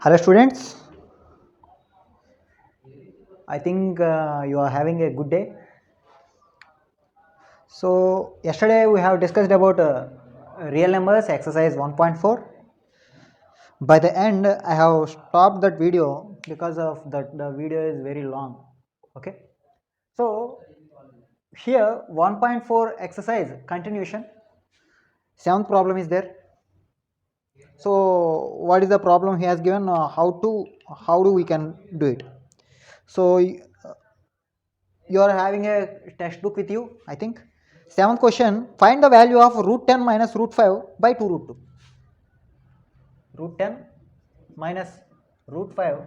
Hello students, I think you are having a good day. So yesterday we have discussed about real numbers exercise 1.4. By the end I have stopped that video because of that the video is very long. Okay. So here 1.4 exercise continuation. Seventh problem is there. So what is the problem he has given? How do we can do it? So you are having a textbook with you, I think. Seventh question, find the value of root 10 minus root 5 by 2 root 2. Root 10 minus root 5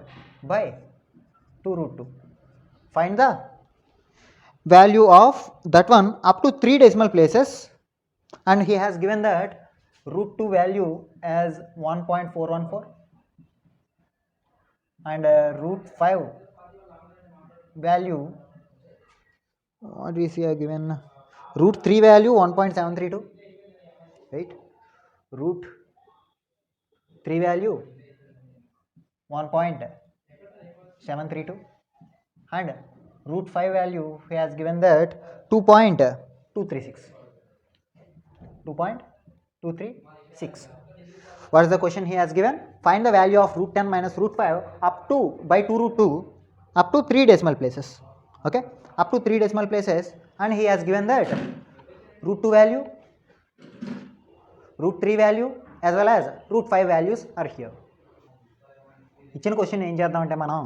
by 2 root 2. Find the value of that one up to 3 decimal places, and he has given that root 2 value as 1.414 and root 5 value, what we see given, root 3 value 1.732, right? Root 3 value 1.732 and root 5 value he has given that 2.236. What is the question he has given? Find the value of root 10 minus root 5 up to by 2 root 2 up to 3 decimal places. Okay, up to 3 decimal places, and he has given that root 2 value, root 3 value as well as root 5 values are here. ఇచ్చిన question ఏం చేద్దామంటే మనం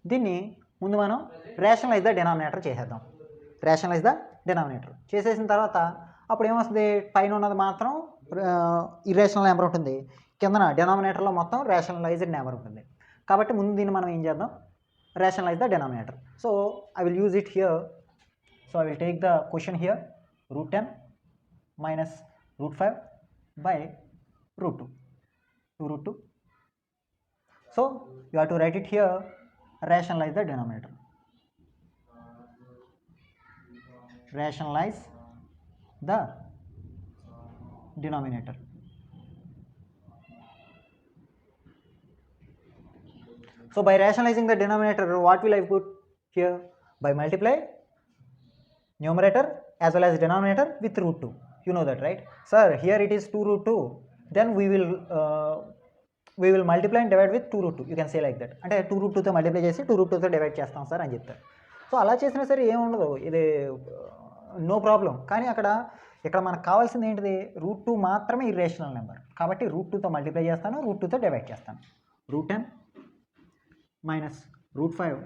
దీన్ని ముందు మనం rationalise the denominator చేసేద్దాం. Rationalise the denominator చేసేసిన తర్వాత అప్పుడు ఏమొస్తుంది, పైన ఉన్నది మాత్రం ఇర్రేషనల్ నెంబర్ ఉంటుంది, కిందన డినామినేటర్లో మొత్తం రేషనలైజ్డ్ నెంబర్ ఉంటుంది. కాబట్టి ముందు దీన్ని మనం ఏం చేద్దాం, rationalize the denominator. So I will use it here. So I will take the question here, root 10 minus root 5 by root 2, 2 root 2. So you have to write it here, rationalize the denominator. Rationalize the denominator. So by rationalizing the denominator, what will I put here? By multiply numerator as well as denominator with root 2. You know that, right? Sir, here it is 2 root 2. Then we will multiply and divide with 2 root 2. You can say like that. అంటే 2 root 2తో multiply చేసి 2 root 2తో divide చేస్తాం sir అని చెప్తారు. So అలా చేసినా సరే ఏముండదు, ఇది నో ప్రాబ్లం. కానీ ఇక్కడ మనకు కావాల్సింది ఏంటిది, రూట్ 2 మాత్రమే ఇర్రేషనల్ నెంబర్. కాబట్టి రూట్ 2తో మల్టిప్లై చేస్తాను, రూట్ 2తో డివైడ్ చేస్తాను. root 10 minus root 5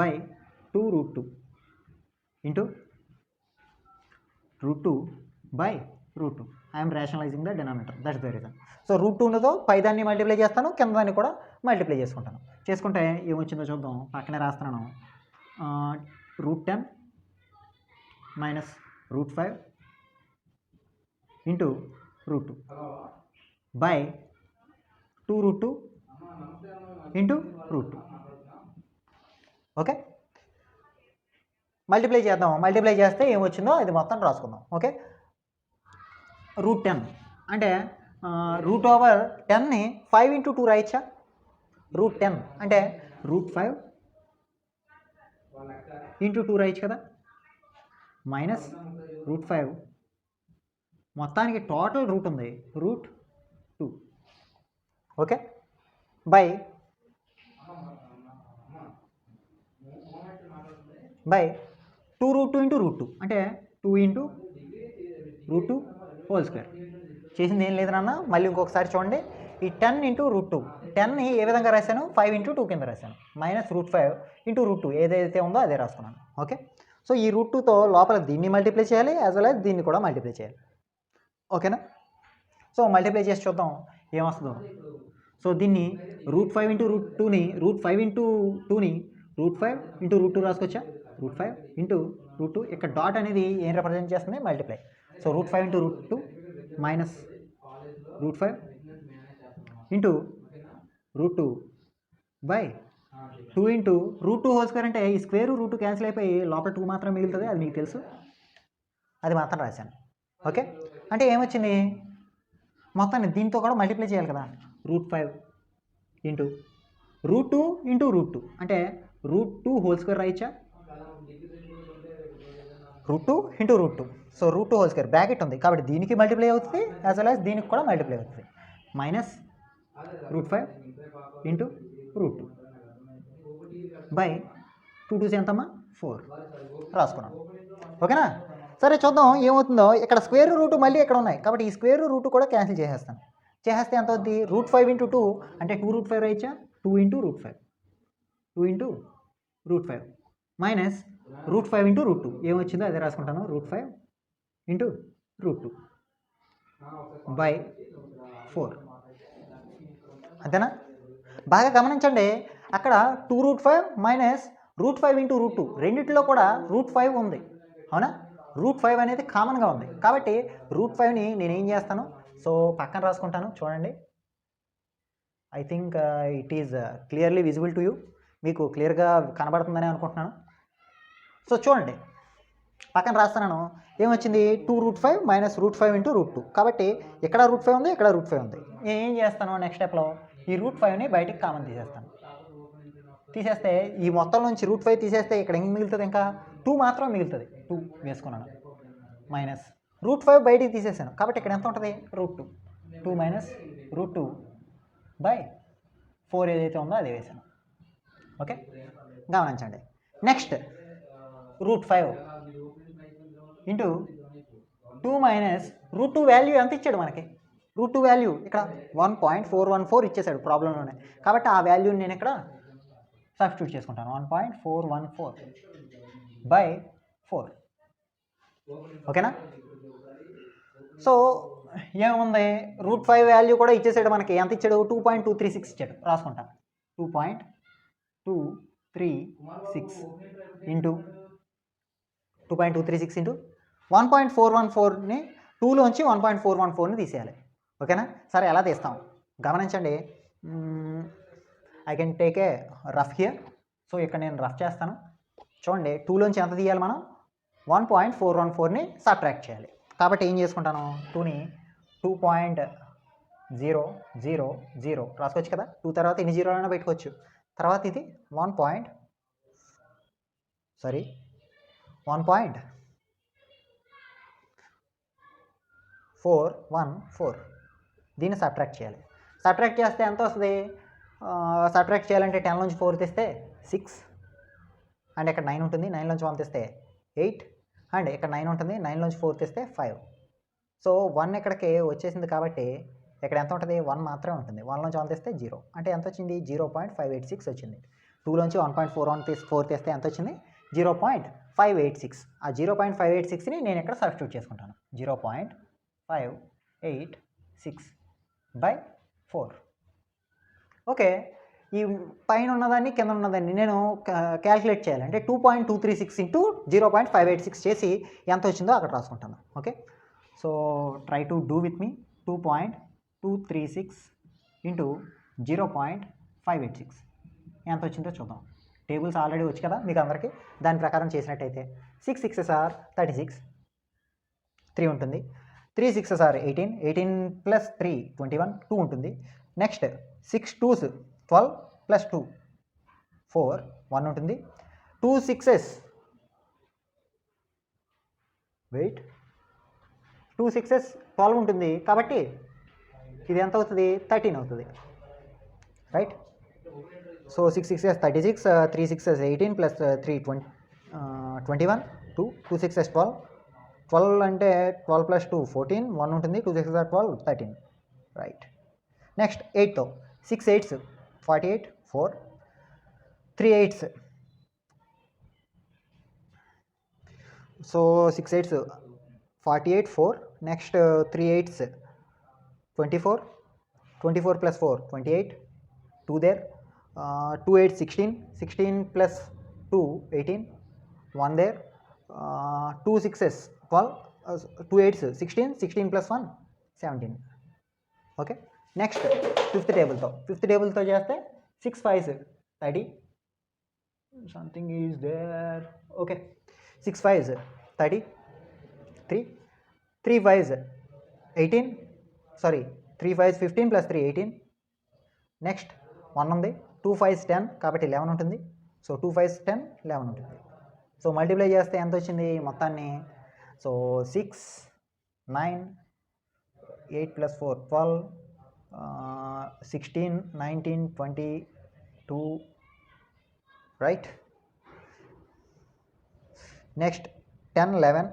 by 2 root 2 into root 2 by root 2. I am rationalizing the denominator. That's the reason. So root 2తో పై దాన్ని మల్టిప్లై చేస్తాను, కింద దాన్ని కూడా మల్టిప్లై చేసుకుంటే ఏమొచ్చిందో చూద్దాం. పక్కనే రాస్తున్నాను, root 10 minus root 5 into root 2 by 2 root 2 into root 2. Okay, multiply చేద్దాం. మల్టిప్లై చేస్తే ఏమొచ్చిందో అది మొత్తం రాసుకుందాం. ఓకే, రూట్ 10 అంటే రూట్ ఓవర్ 10ని 5 into 2 రాయచ్చా? రూట్ 10 అంటే రూట్ 5 into 2 రాయచ్చు కదా, మైనస్ రూట్ 5 మొత్తానికి టోటల్ రూట్ ఉంది route 2. Okay, by 2 root 2 into root 2 అంటే 2 into root 2 హోల్ స్క్వేర్. చేసింది ఏం లేదు నాన్న, మళ్ళీ ఇంకొకసారి చూడండి. ఈ 10 into root 2, 10ని ఏ విధంగా రాశాను, 5 into 2 కింద రాశాను, మైనస్ రూట్ 5 into root 2 ఏదైతే ఉందో అదే రాసుకున్నాను. ఓకే, సో ఈ రూట్ 2తో లోపల దీన్ని మల్టిప్లై చేయాలి, యాజ్ వెల్ యాజ్ దీన్ని కూడా మల్టిప్లై చేయాలి. ఓకేనా? సో మల్టిప్లై చేసి చూద్దాం ఏమొస్తుందో. సో దీన్ని రూట్ 5 into root 2ని రూట్ 5 into 2ని రూట్ 5 into root 2 రాసుకోవచ్చా? రూట్ 5 into root 2, ఇక్కడ డాట్ అనేది ఏం రిప్రజెంట్ చేస్తుంది, multiply. So root 5 into root 2 minus root 5 into root 2 by 2 into root 2 whole square. అంటే ఈ స్క్వేర్ రూట్ క్యాన్సిల్ అయిపోయి లోపల 2 మాత్రం మిగులుతుంది, అది మీకు తెలుసు, అది మాత్రం రాశాను. ఓకే, అంటే ఏమొచ్చింది, మొత్తాన్ని దీంతో కూడా మల్టిప్లై చేయాలి కదా. √5 ఇంటూ √2 అంటే √2 హోల్ స్క్వేర్ రాయచ్చా, √2 into √2. So √2 whole square bracket ఉంది కాబట్టి దీనికి మల్టిప్లై అవుతుంది యాజ్ వెల్ యాజ్ దీనికి కూడా మల్టిప్లై అవుతుంది. మైనస్ √5 ఇంటూ √2 బై 2 2 ఎంతమ్మా 4 రాసుకున్నాం. ఓకేనా. సరే చూద్దాం ఏమవుతుందో. ఇక్కడ స్క్వేర్ రూట్ మళ్ళీ ఇక్కడ ఉన్నాయి కాబట్టి ఈ స్క్వేర్ రూట్ కూడా క్యాన్సిల్ చేసేస్తాను. చేస్తే ఎంత అవుద్ది, √5 ఇంటూ 2 అంటే 2√5 రాయచ్చా, 2 ఇంటూ √5 మైనస్ √5 ఇంటూ √2 ఏమొచ్చిందో అదే రాసుకుంటాను. √5 ఇంటూ √2 బై 4 అంతేనా. బాగా గమనించండి, అక్కడ 2√5 మైనస్ √5 ఇంటూ √2 రెండింటిలో కూడా √5 ఉంది. అవునా, √5 అనేది కామన్గా ఉంది కాబట్టి √5ని నేనేం చేస్తాను, సో పక్కన రాసుకుంటాను. చూడండి, I think it is clearly visible to you. మీకు క్లియర్గా కనబడుతుందని అనుకుంటున్నాను. సో చూడండి, పక్కన రాస్తున్నాను. ఏమొచ్చింది, 2√5 మైనస్ √5 ఇంటూ √2 కాబట్టి ఇక్కడ √5 ఉంది, ఇక్కడ √5 ఉంది. నేను ఏం చేస్తాను, నెక్స్ట్ స్టెప్లో ఈ √5ని బయటికి కామన్ తీసేస్తాను. తీసేస్తే ఈ మొత్తం నుంచి √5 తీసేస్తే ఇక్కడ ఏం మిగులుతుంది, ఇంకా 2 మాత్రం మిగులుతుంది. 2 వేసుకున్నాను. మైనస్ √5 బయటికి తీసేసాను కాబట్టి ఇక్కడ ఎంత ఉంటుంది, √2. 2 మైనస్ √2 బై 4 ఏదైతే ఉందో అదే వేసాను. ఓకే, గమనించండి. నెక్స్ట్ √5 ఇంటూ 2 మైనస్ √2 వాల్యూ ఎంత ఇచ్చాడు మనకి, √2 వాల్యూ ఇక్కడ 1.414 ఇచ్చేసాడు ప్రాబ్లంలోనే కాబట్టి ఆ వాల్యూని నేను ఇక్కడ సబ్స్టిట్యూట్ చేసుకుంటాను. 1.414 బై 4. ఓకేనా. సో ఏముంది, √5 వాల్యూ కూడా ఇచ్చేసాడు మనకి. ఎంత ఇచ్చాడు, 2.236 ఇచ్చాడు. రాసుకుంటాను. 2.236 ఇంటూ 2.236 ఇంటూ 1.414ని 2లోంచి 1.414ని తీసేయాలి. ఓకేనా. సరే ఎలా తీస్తాం గమనించండి. I can take a rough here. So ఇక్కడ నేను రఫ్ చేస్తాను. చూడండి, 2లోంచి ఎంత తీయాలి మనం, 1.414ని సబ్ట్రాక్ట్ చేయాలి. కాబట్టి ఏం చేసుకుంటాను, 2ని 2.000 రాసుకోవచ్చు కదా. 2 తర్వాత ఎన్ని జీరోలైనా పెట్టుకోవచ్చు. తర్వాత ఇది 1.414 దీన్ని సబ్ట్రాక్ట్ చేయాలి. సబ్ట్రాక్ట్ చేస్తే ఎంత వస్తుంది, సబ్ట్రాక్ట్ చేయాలంటే 10 నుంచి 4 తెస్తే 6 అండ్ ఇక్కడ 9 ఉంటుంది. 9 నుంచి 1 తెస్తే 8 అండ్ ఇక్కడ 9 ఉంటుంది. 9 నుంచి 4 తెస్తే 5. సో 1 ఇక్కడికి వచ్చేసింది కాబట్టి ఇక్కడ ఎంత ఉంటుంది, 1 మాత్రమే ఉంటుంది. 1 నుంచి 1 తెస్తే 0 అంటే ఎంత వచ్చింది, 0.586 వచ్చింది. 2లోంచి 1.4 తెస్తే ఎంత వచ్చింది, 0.586. ఆ 0.586ని నేను ఇక్కడ సబ్స్టిట్యూట్ చేసుకుంటాను. 0.586 బై 4. ఓకే, ఈ పైన ఉన్నదాన్ని కింద ఉన్నదాన్ని నేను క్యాల్కులేట్ చేయాలి. అంటే 2.236 ఇంటూ 0.586 చేసి ఎంత వచ్చిందో అక్కడ రాసుకుంటాను. Okay, so try to do with me. 2.236 into 0.586 ఎంత వచ్చిందో చూద్దాం. టేబుల్స్ ఆల్రెడీ వచ్చి కదా మీకు అందరికీ, దాని ప్రకారం చేసినట్టయితే 6 6s are 36, 3 ఉంటుంది. 3 6s are 18, 18 ప్లస్ 3 21, 2 ఉంటుంది. నెక్స్ట్ 6 2s 12 ప్లస్ 2 4, 1 ఉంటుంది. 2 6s వెయిట్ 2 6s 12 ఉంటుంది కాబట్టి ఇది ఎంత అవుతుంది, 13 అవుతుంది. Right. So 6 6s 36, 3 6s 18 plus 3 21, 2 6s 12. 12 అంటే 12 ప్లస్ 2 14, 1 ఉంటుంది. 2 6s are 12, 13. రైట్. నెక్స్ట్ 8తో 6 8s 48, 4, 3 8s. So 6 8s 48, 4. Next 3 8s 24, 24 plus 4 28, 2 there. 2 8 16, 16 plus 2 18, 1 there. 2 6s 12, 2 8s 16, 16 plus 1 17. Okay. Next fifth టేబుల్తో చేస్తే 6 5s 30, something is there. Okay, 6 5s 30, 3 5s 18, 3 5s 15 plus 3 18. Next 1 ఉంది, 2 5s 10 కాబట్టి 11 ఉంటుంది. So 2 5s 10 11 ఉంటుంది. So multiply చేస్తే ఎంత వచ్చింది మొత్తాన్ని? So 6 9 8 plus 4 12 16 19 22 right. Next 10 11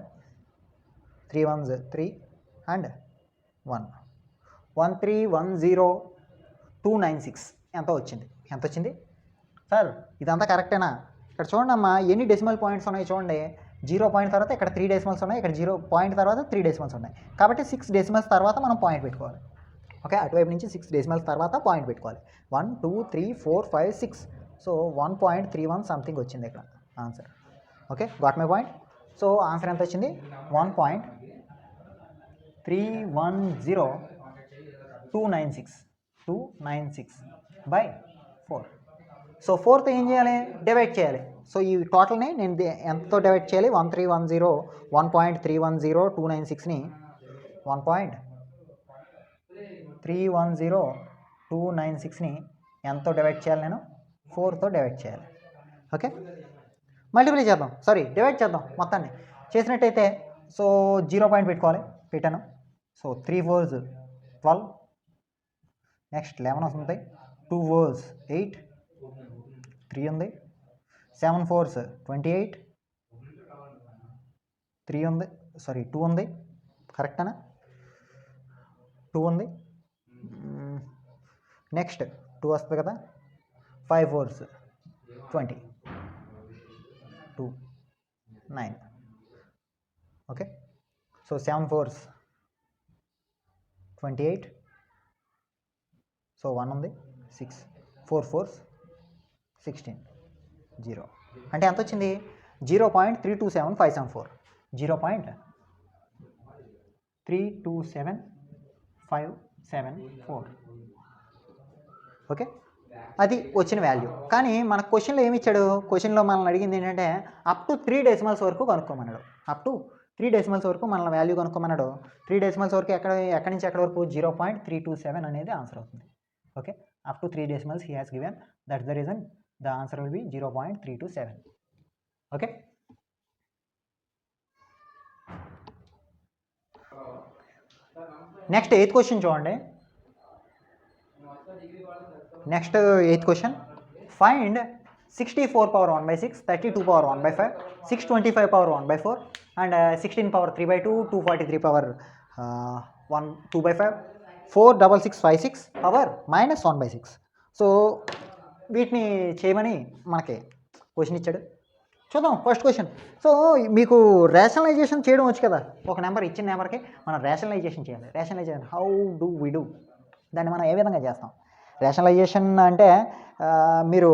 3 1s 3 and 1 1310 296 ఎంత వచ్చింది సార్? ఇదంతా కరెక్టేనా? ఇక్కడ చూడండి అమ్మా, ఎన్ని డెసిమల్ పాయింట్స్ ఉన్నాయి చూడండి. 0 పాయింట్ తర్వాత ఇక్కడ 3 డెసిమల్స్ ఉన్నాయి, ఇక్కడ 0 పాయింట్ తర్వాత 3 డెసిమల్స్ ఉన్నాయి. కాబట్టి 6 డెసిమల్స్ తర్వాత మనం పాయింట్ పెట్టుకోవాలి. ఓకే, అటువైపు నుంచి 6 డెసిమల్స్ తర్వాత పాయింట్ పెట్టుకోవాలి. 1 2 3 4 5 6. సో 1.31 సంథింగ్ వచ్చింది ఇక్కడ answer. Okay, got my point. So answer ఎంత వచ్చింది? 1.310296 సో 4th ఏం చేయాలి? డివైడ్ చేయాలి. సో ఈ టోటల్ని నేను ఎంతతో డివైడ్ చేయాలి? 1.310296ని 1.310296ని ఎంతతో డివైడ్ చేయాలి? నేను 4తో డివైడ్ చేయాలి. ఓకే, మల్టిప్లై చేద్దాం, డివైడ్ చేద్దాం మొత్తాన్ని. చేసినట్టయితే సో 0 పాయింట్ పెట్టుకోవాలి, పెట్టాను. సో 3 4s 12, నెక్స్ట్ 11 వస్తుంది, 2 4s 8, 3 ఉంది, 7 4s 28, 3 ఉంది, 2 ఉంది, కరెక్టేనా? 2 ఉంది. నెక్స్ట్ 2 వస్తుంది కదా, 5 4s 20, 2 9. Okay, so 7 4s 28, so 1 ఉంది, 6 4 4s 16 0. అంటే ఎంత వచ్చింది? 0.327574. 0.327574. ఓకే, అది వచ్చిన వాల్యూ. కానీ మన క్వశ్చన్లో ఏమి ఇచ్చాడు? క్వశ్చన్లో మనల్ని అడిగింది ఏంటంటే అప్ టు 3 డెసిమల్స్ వరకు కనుక్కోమన్నాడు. అప్ టు 3 డెసిమల్స్ వరకు మన వాల్యూ కనుక్కోమన్నాడు. 3 డెసిమల్స్ వరకు ఎక్కడి నుంచి ఎక్కడి వరకు? 0.327 అనేది ఆన్సర్ అవుతుంది. Okay, up to 3 decimals he has given, that's the reason the answer will be 0.327. Okay, next 8th question చూడండి. Next 8th question, find 64 power 1/6, 32 power 1/5, 625 power 1/4 and 16 power 3/2, 243 power 2/5, 46656 power -1/6. So వీటిని చేయమని మనకి question ఇచ్చాడు. చూద్దాం first question. So మీకు rationalization చేయడం వచ్చు కదా. ఒక నెంబర్ ఇచ్చిన నెంబర్కి మనం రేషనలైజేషన్ చేయాలి. Rationalization how do we do? దాన్ని మనం ఏ విధంగా చేస్తాం? రేషనలైజేషన్ అంటే మీరు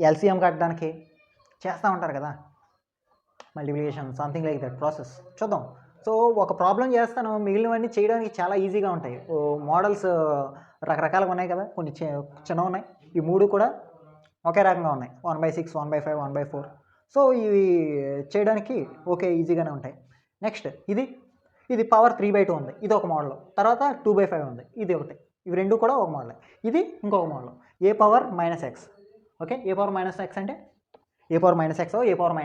ఎల్సిఎం కట్టడానికి చేస్తూ ఉంటారు కదా, multiplication, something like that process. చూద్దాం. సో ఒక ప్రాబ్లం చేస్తాను, మిగిలినవన్నీ చేయడానికి చాలా ఈజీగా ఉంటాయి. మోడల్స్ రకరకాలుగా ఉన్నాయి కదా, కొన్ని చిన్నవి ఉన్నాయి. ఈ 3 కూడా ఒకే రకంగా ఉన్నాయి, 1/6, 1/5, 1/4. సో ఇవి చేయడానికి ఓకే ఈజీగానే ఉంటాయి. నెక్స్ట్ ఇది పవర్ 3/2 ఉంది, ఇది ఒక మోడల్. తర్వాత 2/5 ఉంది, ఇది ఒకటి. ఇవి రెండు కూడా ఒక మోడల్. ఇది ఇంకొక model, a power -x. Okay, a power -x అంటే a power -x, a power -n,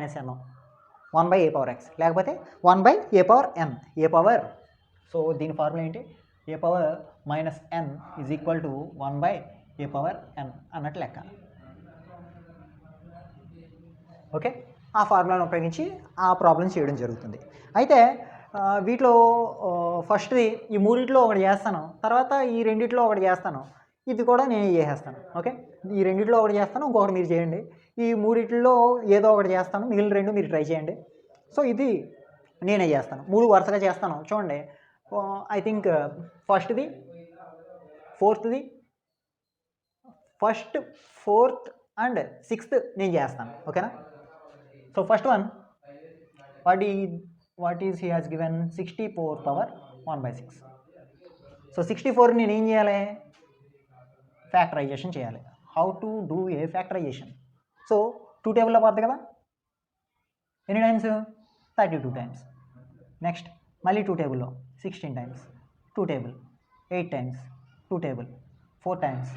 1/a power x, లేకపోతే 1/a power n. A power, so దీని ఫార్ములా ఏంటి? A power -n is equal to 1/a power n అన్నట్టు లెక్క. Okay, ఆ ఫార్ములాను ఉపయోగించి ఆ ప్రాబ్లం చేయడం జరుగుతుంది. అయితే వీటిలో ఫస్ట్ది ఈ 3 ఒకటి చేస్తాను, తర్వాత ఈ 2 ఒకటి చేస్తాను, ఇది కూడా నేను చేసేస్తాను. ఓకే, ఈ 2 ఒకటి చేస్తాను, ఇంకొకటి మీరు చేయండి. ఈ 3 ఏదో ఒకటి చేస్తాను, మిగిలిన 2 మీరు ట్రై చేయండి. సో ఇది నేనే చేస్తాను, 3 వరుసగా చేస్తాను. చూడండి, ఐ థింక్ ఫస్ట్ది, ఫోర్త్ది, ఫస్ట్, ఫోర్త్ అండ్ 6th నేను చేస్తాను. ఓకేనా? So first one, what is he has given 64 power 1/6. So 64 నేను ఏం చేయాలి? ఫ్యాక్టరైజేషన్ చేయాలి. How to do a factorization? So 2 టేబుల్లో పోద్ది కదా, ఎన్ని టైమ్స్? 32 టైమ్స్. నెక్స్ట్ మళ్ళీ 2 టేబుల్లో 16 times, 2 table 8 times, 2 table, 4 times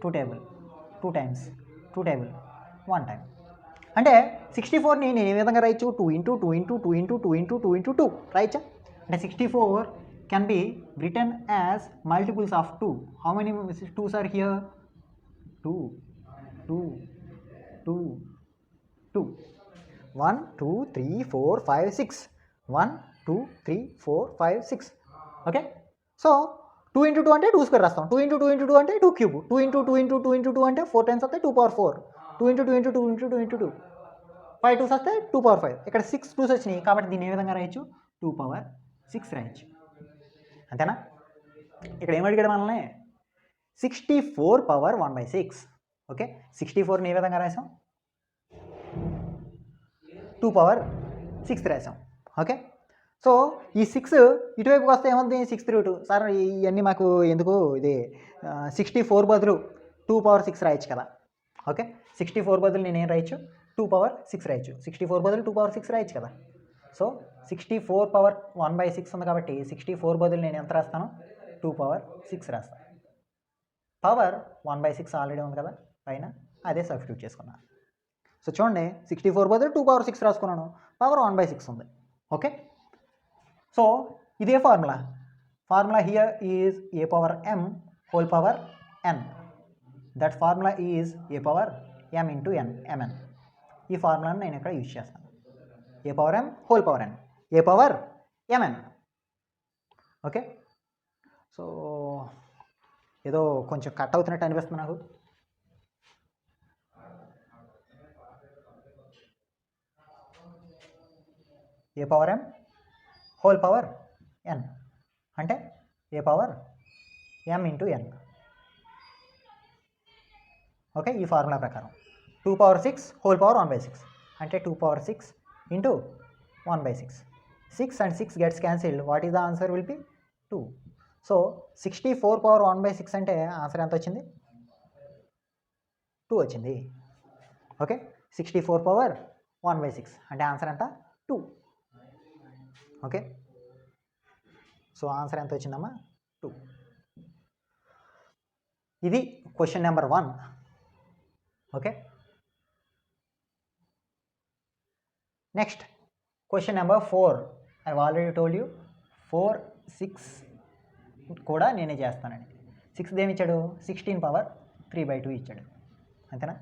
2 table, 2 times 2 table, 1 time. అంటే 64ని నేను ఏ విధంగా రాయొచ్చు? 2 into 2 into 2 into 2 into 2 into 2 రాయచ్చా? అంటే 64 can be written as multiples of 2. How many 2s are here? 2 2 2 2 1 2 3 4 5 6 1 2 3 4 5 6. Okay, so 2 into 2 అంటే 2 square రాస్తాం. 2 ఇంటూ 2 ఇంటూ 2 అంటే 2 cube. 2 into 2 into 2 into 2 అంటే 4 టైమ్స్ వస్తే 2 power 4. 2 into 2 into 2 into 2 into 2 5 2s వస్తే 2 power 5. ఇక్కడ 6 2s వచ్చినాయి కాబట్టి దీన్ని ఏ విధంగా రాయొచ్చు? 2 పవర్ 6 రాయొచ్చు. అంతేనా? ఇక్కడ ఏం అడిగాడు మనల్ని? 64 పవర్ 1/6. ఓకే, 64ని ఏ విధంగా రాసాం? 2 పవర్ 6 రాసాం. ఓకే, సో ఈ 6 ఇటువైపుకి వస్తే ఏమవుతుంది? 6 3 2. సార్ ఇవన్నీ మాకు ఎందుకు? ఇది 64 బదులు 2 పవర్ 6 రాయొచ్చు కదా. ఓకే, 64 బదులు నేను ఏం రాయొచ్చు? 2 పవర్ 6 రాయొచ్చు. 64 బదులు 2 పవర్ 6 రాయొచ్చు కదా. సో 64 పవర్ 1/6 ఉంది కాబట్టి 64 బదులు నేను ఎంత రాస్తాను? 2 పవర్ 6 రాస్తాను. పవర్ 1/6 ఆల్రెడీ ఉంది కదా పైన, అదే సబ్స్టిట్యూట్ చేసుకున్నాను. సో చూడండి, 64 బదులు 2 పవర్ 6 రాసుకున్నాను, పవర్ 1/6 ఉంది. ఓకే, సో ఇదే formula. Formula here is a power m whole power n. That formula is a power m into n, mn. ఈ ఫార్ములాను నేను ఇక్కడ యూజ్ చేస్తాను. A power m whole power n, a power mn. Okay, so ఏదో కొంచెం cut అవుతున్నట్టు అనిపిస్తుంది నాకు. A power m whole power n అంటే a power m into n. Okay, ఈ ఫార్ములా ప్రకారం 2 పవర్ 6 హోల్ పవర్ 1/6 అంటే 2 power 6 into 1/6. 6 and 6 gets cancelled. What is the answer? Will B 2. So 64 power 1/6 అంటే ఆన్సర్ ఎంత వచ్చింది? 2 వచ్చింది. ఓకే, 64 పవర్ 1/6 అంటే answer ఎంత? 2. ఓకే, సో ఆన్సర్ ఎంత వచ్చిందమ్మా? 2. ఇది question number 1. Okay, next question number 4. I already told you 4 6 కూడా నేనే చేస్తానండి. 6 ఏమి ఇచ్చాడు? 16 పవర్ 3/2 ఇచ్చాడు. అంతేనా?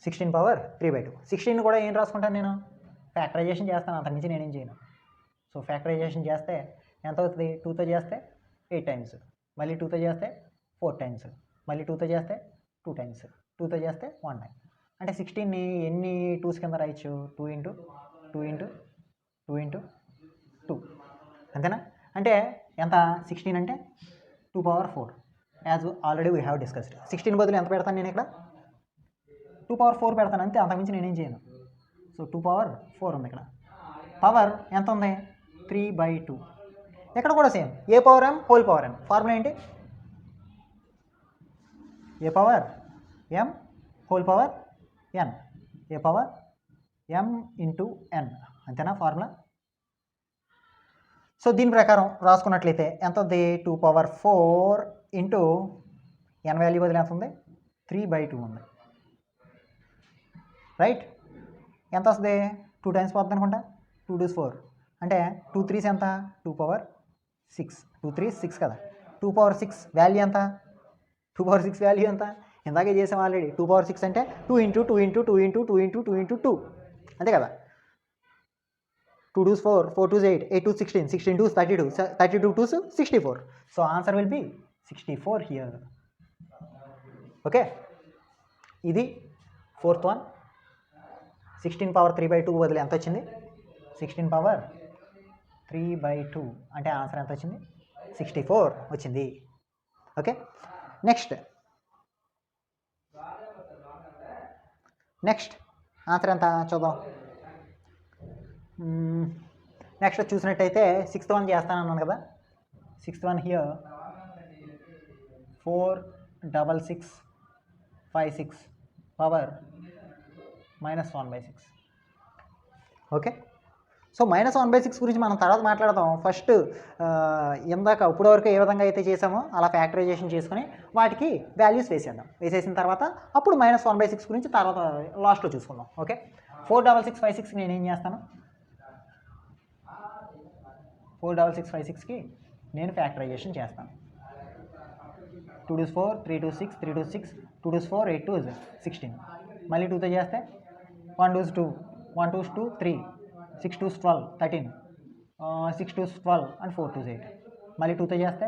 Sixteen power 3/2. 16 కూడా ఏం రాసుకుంటాను నేను? ఫ్యాక్టరైజేషన్ చేస్తాను, అంతకుమించి నేనేం చేయను. సో ఫ్యాక్టరైజేషన్ చేస్తే ఎంత అవుతుంది? 2తో చేస్తే 8 టైమ్స్, మళ్ళీ 2తో చేస్తే 4 టైమ్స్, మళ్ళీ 2తో చేస్తే 2 టైమ్స్, 2తో చేస్తే 1 టైం. అంటే 16ని ఎన్ని 2s కింద రాయొచ్చు? 2 ఇంటూ 2 ఇంటూ 2 ఇంటూ 2. అంతేనా? అంటే ఎంత? 16 అంటే 2 power 4. As already we have discussed. 16 బదులు ఎంత పెడతాను నేను ఇక్కడ? 2 పవర్ 4 పెడతాను అంతే, అంతకుమించి నేనేం చేయను. సో 2 పవర్ 4 ఉంది ఇక్కడ. పవర్ ఎంత ఉంది? 3/2. ఇక్కడ కూడా same, a power m whole power n. Formula ఏంటి? A power m whole power n, a power m into n. అంతేనా ఫార్ములా? సో దీని ప్రకారం రాసుకున్నట్లయితే ఎంత ఉంది? 2 పవర్ 4 ఇంటూ n వాల్యూ బదులు ఎంత ఉంది? 3/2 ఉంది. రైట్? ఎంత వస్తుంది? 2 టైమ్స్ పోతుంది అనుకుంటా. 2 2s 4 అంటే 2 3s ఎంత? 2 పవర్ 6. 2 3s 6 కదా. 2 పవర్ 6 వాల్యూ ఎంత? 2 పవర్ 6 వాల్యూ ఎంత? ఇందాకే చేసాం ఆల్రెడీ. 2 పవర్ 6 అంటే 2 into 2 into 2 into 2 into 2 into 2 అంతే కదా. 2 2s 4, 4 2s 8, 8 2s 16, 16 2s 32, 32 2s 64. So answer will B 64 here. Okay, ఇది 4th వన్. 16 పవర్ 3/2 బదులు ఎంత వచ్చింది? 16 పవర్ 3/2 అంటే ఆన్సర్ ఎంత వచ్చింది? 64 వచ్చింది. ఓకే, నెక్స్ట్ ఆన్సర్ ఎంత చూద్దాం. నెక్స్ట్ చూసినట్టయితే 6th వన్ చేస్తాను అన్నాను కదా. 6th one here 4 6 6 5 6 power -1/6. Okay. So -1/6 గురించి మనం తర్వాత మాట్లాడదాం. ఫస్ట్ ఇందాక ఇప్పుడు వరకు ఏ విధంగా అయితే చేసామో అలా ఫ్యాక్టరైజేషన్ చేసుకుని వాటికి వాల్యూస్ వేసేద్దాం. వేసేసిన తర్వాత అప్పుడు -1/6 గురించి తర్వాత లాస్ట్లో చూసుకుందాం. ఓకే. 46656 నేను ఏం చేస్తాను, 46656కి నేను ఫ్యాక్టరైజేషన్ చేస్తాను. 2 2 4 3 2 6 3 2 6 2 2 4 8 2 16. మళ్ళీ 2తో చేస్తే 1 2 2 1 2 2 3 6 2 12 13 6 2 12 అండ్ 4 2 8. మళ్ళీ 2తో చేస్తే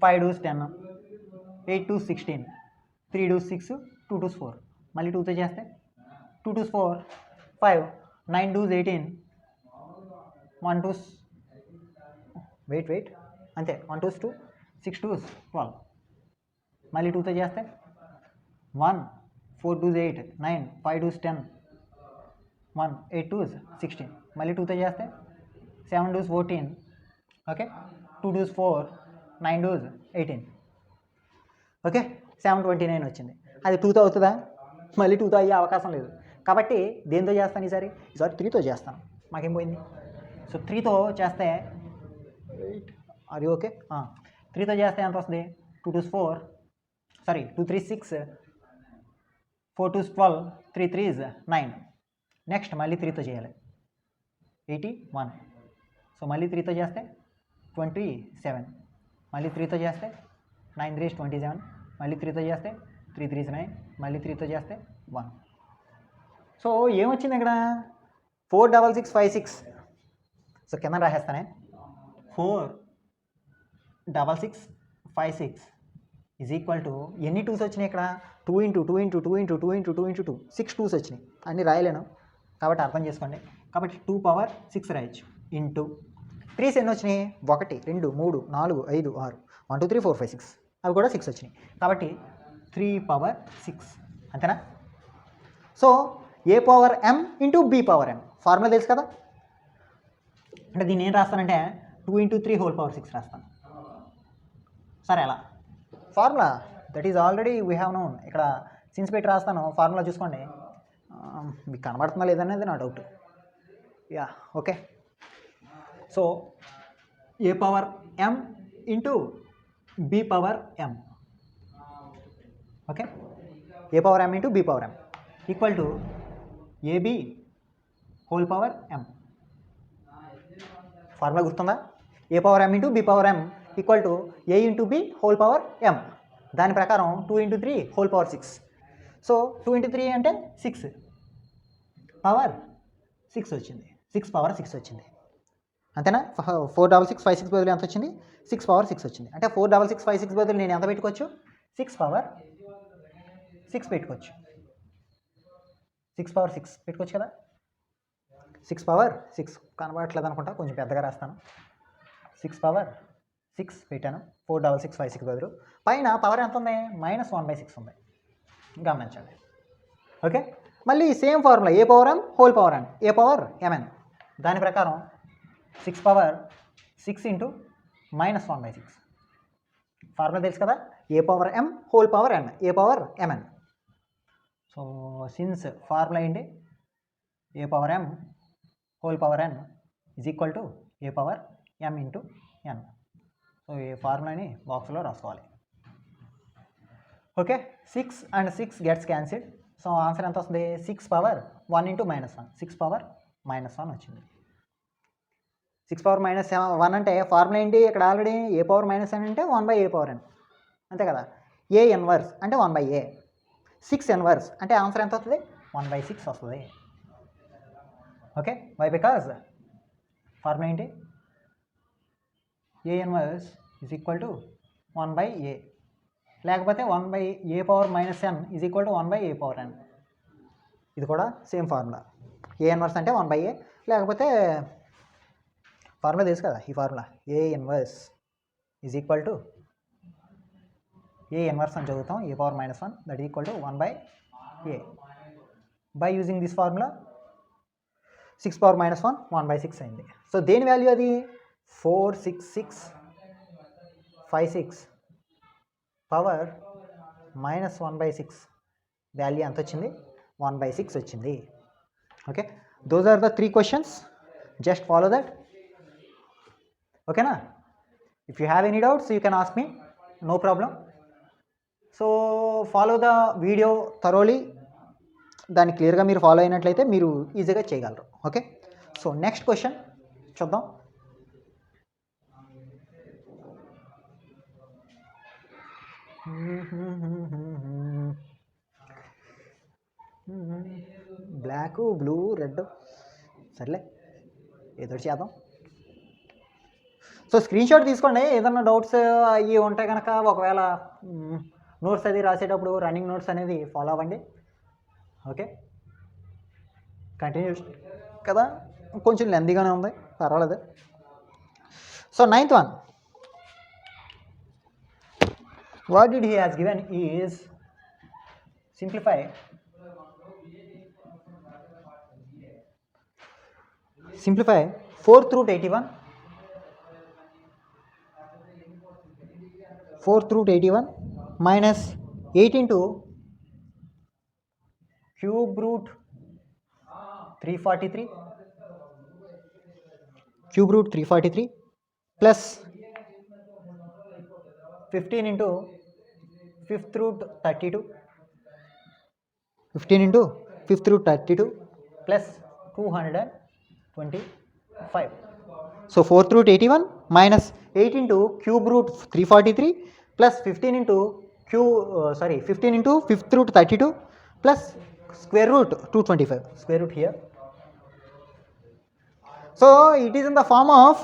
5 2 10 8 2 16 3 2 6 2 2 4. మళ్ళీ 2తో చేస్తే 2 2 4 5 9 2 18 1 2 వెయిట్ అంతే 1 2 2 6 2 12. మళ్ళీ 2తో చేస్తే 1 4 2 8 9 5 2 10 1 8 2 16. మళ్ళీ 2తో చేస్తే 7 2 14. ఓకే. 2 2 4 9 2 18. ఓకే. 729 వచ్చింది. అది 2తో అవుతుందా? మళ్ళీ 2తో అయ్యే అవకాశం లేదు. కాబట్టి దేంతో చేస్తాను ఈసారి 3తో చేస్తాను. మాకేం పోయింది? సో 3తో చేస్తే అది ఓకే. 3తో చేస్తే ఎంత వస్తుంది? 2 2 4 సారీ 2 3 6 4 2 12 3 3 9. నెక్స్ట్ మళ్ళీ 3తో చేయాలి 81. సో మళ్ళీ 3తో చేస్తే 27. మళ్ళీ 3తో చేస్తే 9 3 27. మళ్ళీ 3తో చేస్తే 3 3 9. మళ్ళీ 3తో చేస్తే 1. సో ఏమొచ్చింది ఇక్కడ 46656. సో కింద రాసేస్తానే 46656 ఈజ్ ఈక్వల్ టు ఎన్ని 2s వచ్చినాయి ఇక్కడ? 2 × 2 × 2 × 2 × 2 × 2 6 2s వచ్చినాయి. అన్నీ రాయలేను కాబట్టి అర్థం చేసుకోండి. కాబట్టి 2 పవర్ 6 రాయొచ్చు. ఇంటూ 3s ఎన్ని వచ్చినాయి? 1 2 3 4 5 6 1 2 3 4 5 6 అవి కూడా 6 వచ్చినాయి. కాబట్టి 3 పవర్ 6 అంతేనా? So a power m into b power m formula తెలుసు కదా. అంటే దీన్ని ఏం రాస్తానంటే 2 × 3 హోల్ పవర్ 6 రాస్తాను. సరే అలా formula that is already we have known. ఇక్కడ సిన్స్ పెట్టి రాస్తాను. ఫార్ములా చూసుకోండి. మీకు కనబడుతుందా లేదనేది నా doubt. Yeah okay. So a power m into b power m. Okay. A power m into b power m equal to ab whole power m. Formula గుర్తుందా? A power m into b power m equal to a into b whole power m. దాని ప్రకారం 2 × 3 whole power 6. So 2 × 3 అంటే 6 power 6 వచ్చింది. 6 power 6 వచ్చింది అంతేనా? 46656 బదులు ఎంత వచ్చింది? 6 పవర్ 6 వచ్చింది. అంటే 46656 బదులు నేను ఎంత పెట్టుకోవచ్చు? 6 పవర్ 6 పెట్టుకోవచ్చు. 6 పవర్ 6 పెట్టుకోవచ్చు కదా. 6 పవర్ 6 కనబడట్లేదు అనుకుంటా, కొంచెం పెద్దగా రాస్తాను. 6 పవర్ 6 పెట్టాను 46656 బదులు. పైన పవర్ ఎంత ఉంది? -1/6 ఉంది. గమనించండి. ఓకే. మళ్ళీ same formula a power m whole power n a power mn. దాని ప్రకారం 6 పవర్ 6 ఇంటూ -1/6 ఫార్ములా తెలుసు కదా. A power m whole power n a power mn. So since formula ఏంటి? A power m whole power n is equal to a power m into n. So ఈ ఫార్ములాని బాక్స్లో రాసుకోవాలి. Okay. 6 and 6 gets cancelled. So answer ఎంత వస్తుంది? 6 power 1 into -1 6 power -1 వచ్చింది. 6 power -1 అంటే formula ఏంటి? ఇక్కడ ఆల్రెడీ ఏ పవర్ -n అంటే 1/a పవర్ n అంతే కదా. a ఇన్వర్స్ అంటే 1/a. 6 ఇన్వర్స్ అంటే ఆన్సర్ ఎంత వస్తుంది? 1/6 వస్తుంది. ఓకే. వై బికాజ్ ఫార్ములా ఏంటి? a inverse is equal to 1/a లేకపోతే 1/a power -n is equal to 1/a power n. ఇది కూడా సేమ్ ఫార్ములా. ఏ ఇన్వర్స్ అంటే 1/a లేకపోతే ఫార్ములా తెలుసు కదా. ఈ formula a inverse is equal to a inverse అని చదువుతాం a power -1 that equal to 1/a. By using this formula 6 power -1 1/6 అయింది. సో దేని వాల్యూ అది? 46656 పవర్ -1/6 వాల్యూ ఎంత వచ్చింది? 1/6 వచ్చింది. Okay. Those are the 3 questions. Just follow that. Okay na? If you have any doubts, you can ask me, no problem. So follow the video thoroughly. దాన్ని క్లియర్గా మీరు follow అయినట్లయితే మీరు ఈజీగా చేయగలరు. ఓకే, సో నెక్స్ట్ క్వశ్చన్ చూద్దాం. Black, blue, red, సర్లే ఏదో చేద్దాం. సో స్క్రీన్ షాట్ తీసుకోండి, ఏదన్నా డౌట్స్ అవి ఉంటే కనుక. ఒకవేళ నోట్స్ అది రాసేటప్పుడు రన్నింగ్ నోట్స్ అనేది ఫాలో అవ్వండి. ఓకే, కంటిన్యూ కదా, కొంచెం లెందీగానే ఉంది, పర్వాలేదు. So 9th one, what did he has given is simplify 4th root 81 minus 8 into cube root 343 plus 15 into 5th root 32 plus 225. So 4th root 81 minus 8 into cube root 343 plus 15 into 5th root 32 plus square root 225, square root here. So it is in the form of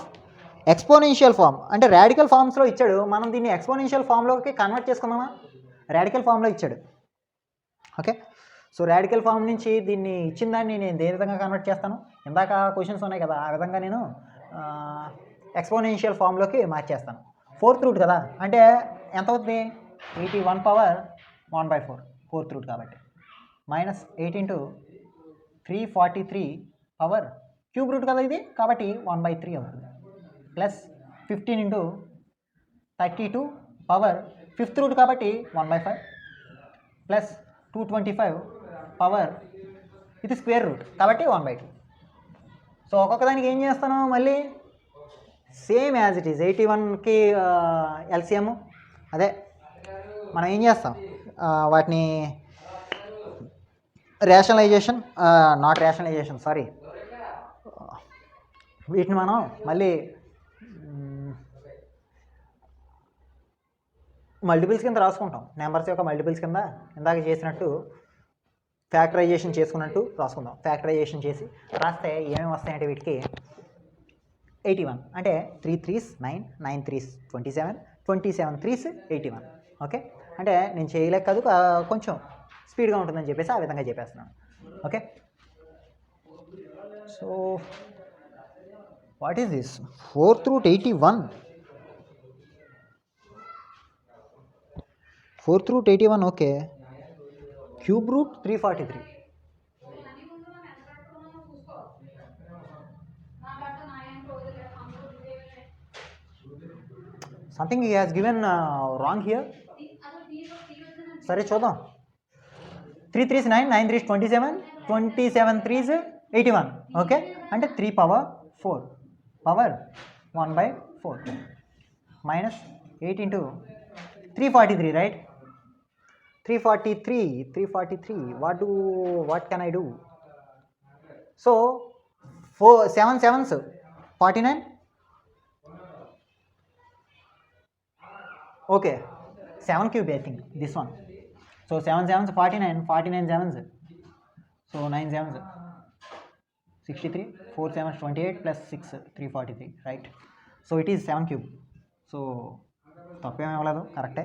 exponential form, అంటే radical ఫార్మ్స్లో ఇచ్చాడు. మనం దీన్ని exponential ఫార్మ్లోకి convert చేసుకుందామా? Radical ఫార్మ్లో ఇచ్చాడు. Okay, so radical form నుంచి దీన్ని ఇచ్చిన దాన్ని నేను ఏ విధంగా కన్వర్ట్ చేస్తాను? ఇందాక క్వశ్చన్స్ ఉన్నాయి కదా, ఆ విధంగా నేను ఎక్స్పోనెన్షియల్ ఫార్మ్లోకి మార్చేస్తాను. 4th రూట్ కదా, అంటే ఎంత అవుతుంది? 81 పవర్ 1/4, 4th రూట్ కాబట్టి, minus 8 into 343 power cube root కదా ఇది, కాబట్టి 1/3 అవుతుంది. Plus 15 into 32 power 5th root కాబట్టి 1/5 ప్లస్ 225 పవర్ ఇది స్క్వేర్ రూట్ కాబట్టి 1/2. సో ఒక్కొక్క దానికి ఏం చేస్తాను? మళ్ళీ సేమ్ యాజ్ ఇట్ ఈజ్ 81కి ఎల్సిఎం అదే మనం ఏం చేస్తాం, వాటిని రేషనలైజేషన్, నాట్ రేషనలైజేషన్, సారీ, వీటిని మనం మళ్ళీ మల్టిపుల్స్ కింద రాసుకుంటాం. నెంబర్స్ యొక్క మల్టిపుల్స్ కింద ఇందాక చేసినట్టు ఫ్యాక్టరైజేషన్ చేసుకున్నట్టు రాసుకుందాం. ఫ్యాక్టరైజేషన్ చేసి రాస్తే ఏమేమి వస్తాయంటే వీటికి 81 అంటే 3 3s 9, 9 3s 27, 27 3s 81. ఓకే, అంటే నేను చేయలేక కాదు, కొంచెం స్పీడ్గా ఉంటుందని చెప్పేసి ఆ విధంగా చెప్పేస్తున్నాను. Okay, so what is this? 4th root 81, 4th root 81. Okay, cube root 343. Something he has given wrong here. సరే చూద్దాం. 3 3s 9, 9 3s 27, 27 3s 81. ఓకే, అంటే 3 power 4 power 1/4 minus 8 into 343, right? 343. What can I do? So 7 7s 49. Okay, 7 cube I think this one. So 7 7s 49, 49 7s, so 9 7s 63, 4 7s 28 plus 6 343, right? So it is 7 cube. So తప్పేమీ అవ్వలేదు, కరెక్టే.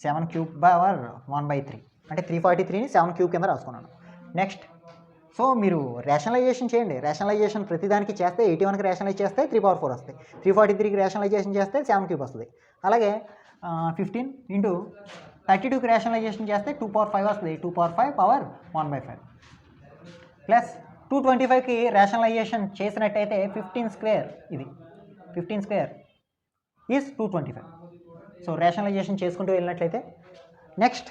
7 cube power 1/3 అంటే 343ని 7 cube కింద రాసుకున్నాను. Next, so మీరు rationalization చేయండి. Rationalization ప్రతిదానికి చేస్తే 81కి రేషనలైజ్ చేస్తే 3/4 వస్తాయి, 343కి రేషనలైజేషన్ చేస్తే 7 cube వస్తుంది. అలాగే 15 into 32కి రేషనలైజేషన్ చేస్తే 2/5 వస్తుంది, 2/5 పవర్ 1/5 ప్లస్ 225కి రేషనలైజేషన్ చేసినట్టయితే 15 స్క్వేర్, ఇది 15 స్క్వేర్ ఈజ్ 225. సో రేషనలైజేషన్ చేసుకుంటూ వెళ్ళినట్లయితే next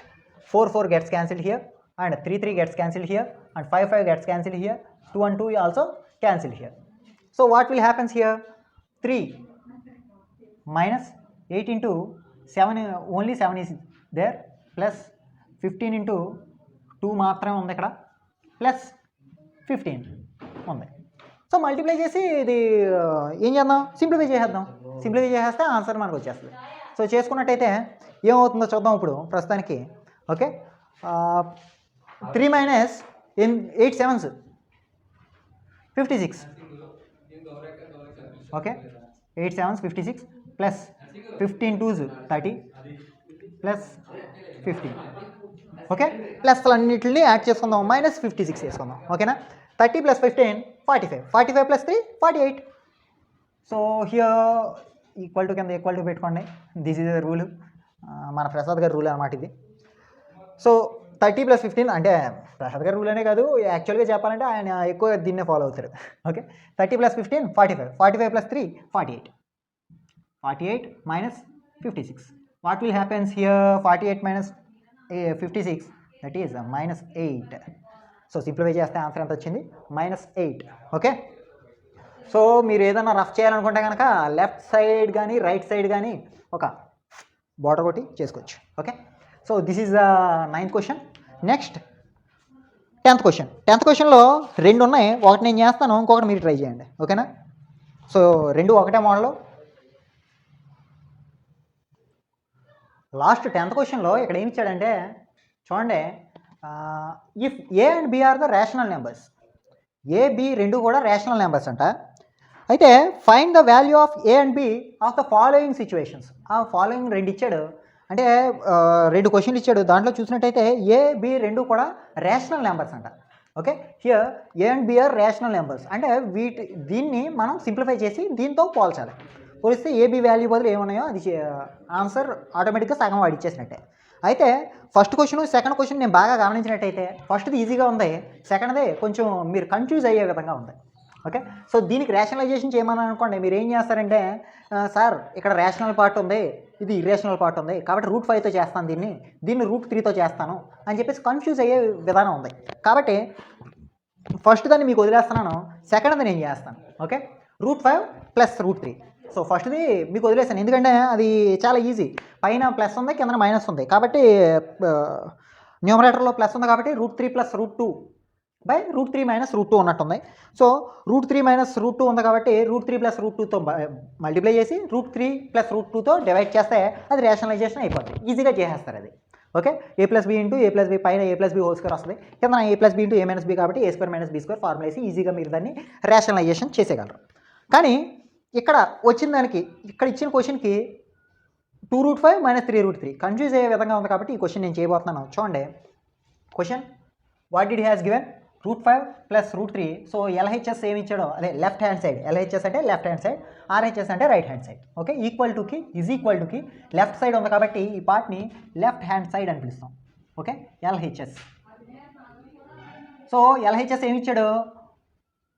4 4 gets cancelled here, and 3 3 gets cancelled here, and 5 5 gets cancelled here, 2 and 2 also cancel here. So what will happens here? 3 minus 8 into 7, only 7 is there, plus 15 into 2 మాత్రమే ఉంది ఇక్కడ, plus 15 ఉంది. So multiply చేసి ఇది ఏం చేద్దాం, simplify చేసేద్దాం. Simplify చేసేస్తే ఆన్సర్ మనకు వచ్చేస్తుంది. సో చేసుకున్నట్టయితే ఏమవుతుందో చూద్దాం ఇప్పుడు ప్రస్తుతానికి. Okay, 3 minus 8 sevens 56. Okay, 8 sevens 56 plus 15 twos 30 plus 15. Okay, plus అన్నింటిని యాడ్ చేసుకుందాం, మైనస్ 56 చేసుకుందాం. ఓకేనా, 30 plus 15 45, 45 plus 3 48. So here equal to కింద ఈక్వల్ టు పెట్టుకోండి. దిస్ ఈజ్ ద రూల్, మన ప్రసాద్ గారి రూల్ అనమాట ఇది. సో 30 ప్లస్ 15 అంటే ప్రసాద్ గారి రూల్ అనే కాదు, యాక్చువల్గా చెప్పాలంటే ఆయన ఎక్కువ దీన్నే ఫాలో అవుతారు. Okay, 30 plus 15 45, 45 plus 3 48, 48 minus 56. What will happens here? 48 minus 56, that is minus 8. So simplify చేస్తే ఆన్సర్ ఎంత వచ్చింది? మైనస్ 8. ఓకే, సో మీరు ఏదైనా రఫ్ చేయాలనుకుంటే కనుక లెఫ్ట్ సైడ్ కానీ రైట్ సైడ్ కానీ ఒక బార్డర్ కొట్టి చేసుకోవచ్చు. Okay, so this is the 9th question. Next 10th question. 10th క్వశ్చన్లో 2 ఉన్నాయి, ఒకటి నేను చేస్తాను, ఇంకొకటి మీరు ట్రై చేయండి. ఓకేనా, సో 2 ఒకటే మోడల్. లాస్ట్ 10th క్వశ్చన్లో ఇక్కడ ఏమి ఇచ్చాడంటే చూడండి, if A and B are the rational numbers, A B 2 కూడా రేషనల్ నెంబర్స్ అంట. అయితే find the value of A and B of the following situations. ఆ ఫాలోయింగ్ 2 ఇచ్చాడు, అంటే 2 క్వశ్చన్లు ఇచ్చాడు. దాంట్లో చూసినట్టయితే ఏ బి 2 కూడా రేషనల్ నెంబర్స్ అంట. Okay, here A and B are rational numbers అంటే దీన్ని మనం సింప్లిఫై చేసి దీంతో పోల్చాలి. పోలిస్తే ఏబి వాల్యూ బదులు ఏమున్నాయో అది ఆన్సర్ ఆటోమేటిక్గా సగం వాడు ఇచ్చేసినట్టే. అయితే ఫస్ట్ క్వశ్చన్ సెకండ్ క్వశ్చన్ నేను బాగా గమనించినట్టయితే ఫస్ట్ది ఈజీగా ఉంది, సెకండ్ది కొంచెం మీరు కన్ఫ్యూజ్ అయ్యే విధంగా ఉంది. ఓకే, సో దీనికి రేషనలైజేషన్ చేయమని అనుకోండి, మీరు ఏం చేస్తారంటే సార్ ఇక్కడ రేషనల్ పార్ట్ ఉంది, ఇది ఇర్రేషనల్ పార్ట్ ఉంది, కాబట్టి √5తో చేస్తాను, దీన్ని √3తో చేస్తాను అని చెప్పేసి కన్ఫ్యూజ్ అయ్యే విధానం ఉంది. కాబట్టి ఫస్ట్ దాన్ని మీకు వదిలేస్తున్నాను, సెకండ్ది నేను చేస్తాను. Okay, √5 plus √3. సో ఫస్ట్ది మీకు వదిలేస్తాను, ఎందుకంటే అది చాలా ఈజీ. పైన ప్లస్ ఉంది, కింద మైనస్ ఉంది, కాబట్టి న్యూమరేటర్లో ప్లస్ ఉంది కాబట్టి √3 ప్లస్ √2 బై √3 మైనస్ √2 ఉన్నట్టుంది. సో √3 మైనస్ √2 ఉంది కాబట్టి √3 ప్లస్ √2తో మల్టిప్లై చేసి √3 ప్లస్ √2తో డివైడ్ చేస్తే అది రేషనలైజేషన్ అయిపోతుంది, ఈజీగా చేసేస్తారు అది. Okay, a plus B into a plus b, పైన a plus b whole square వస్తుంది, కింద a plus B into a minus b కాబట్టి a square minus b square formula వేసి ఈజీగా మీరు దాన్ని రేషనలైజేషన్ చేసేయగలరు. కానీ ఇక్కడ వచ్చిన దానికి, ఇక్కడ ఇచ్చిన క్వశ్చన్కి 2√5 మైనస్ 3√3 కన్ఫ్యూజ్ అయ్యే విధంగా ఉంది, కాబట్టి ఈ క్వశ్చన్ నేను చేయబోతున్నాను. చూడండి question, what did he has given? √5 plus √3. So LHS ఏమి ఇచ్చాడో అదే లెఫ్ట్ హ్యాండ్ సైడ్, ఎల్హెచ్ఎస్ అంటే లెఫ్ట్ హ్యాండ్ సైడ్, ఆర్హెచ్ఎస్ అంటే right hand side. Okay, equal Tuki is equal Tuki left side ఉంది కాబట్టి ఈ పార్ట్ని లెఫ్ట్ హ్యాండ్ సైడ్ అని పిలుస్తాం. Okay, LHS. సో ఎల్హెచ్ఎస్ ఏమి ఇచ్చాడు?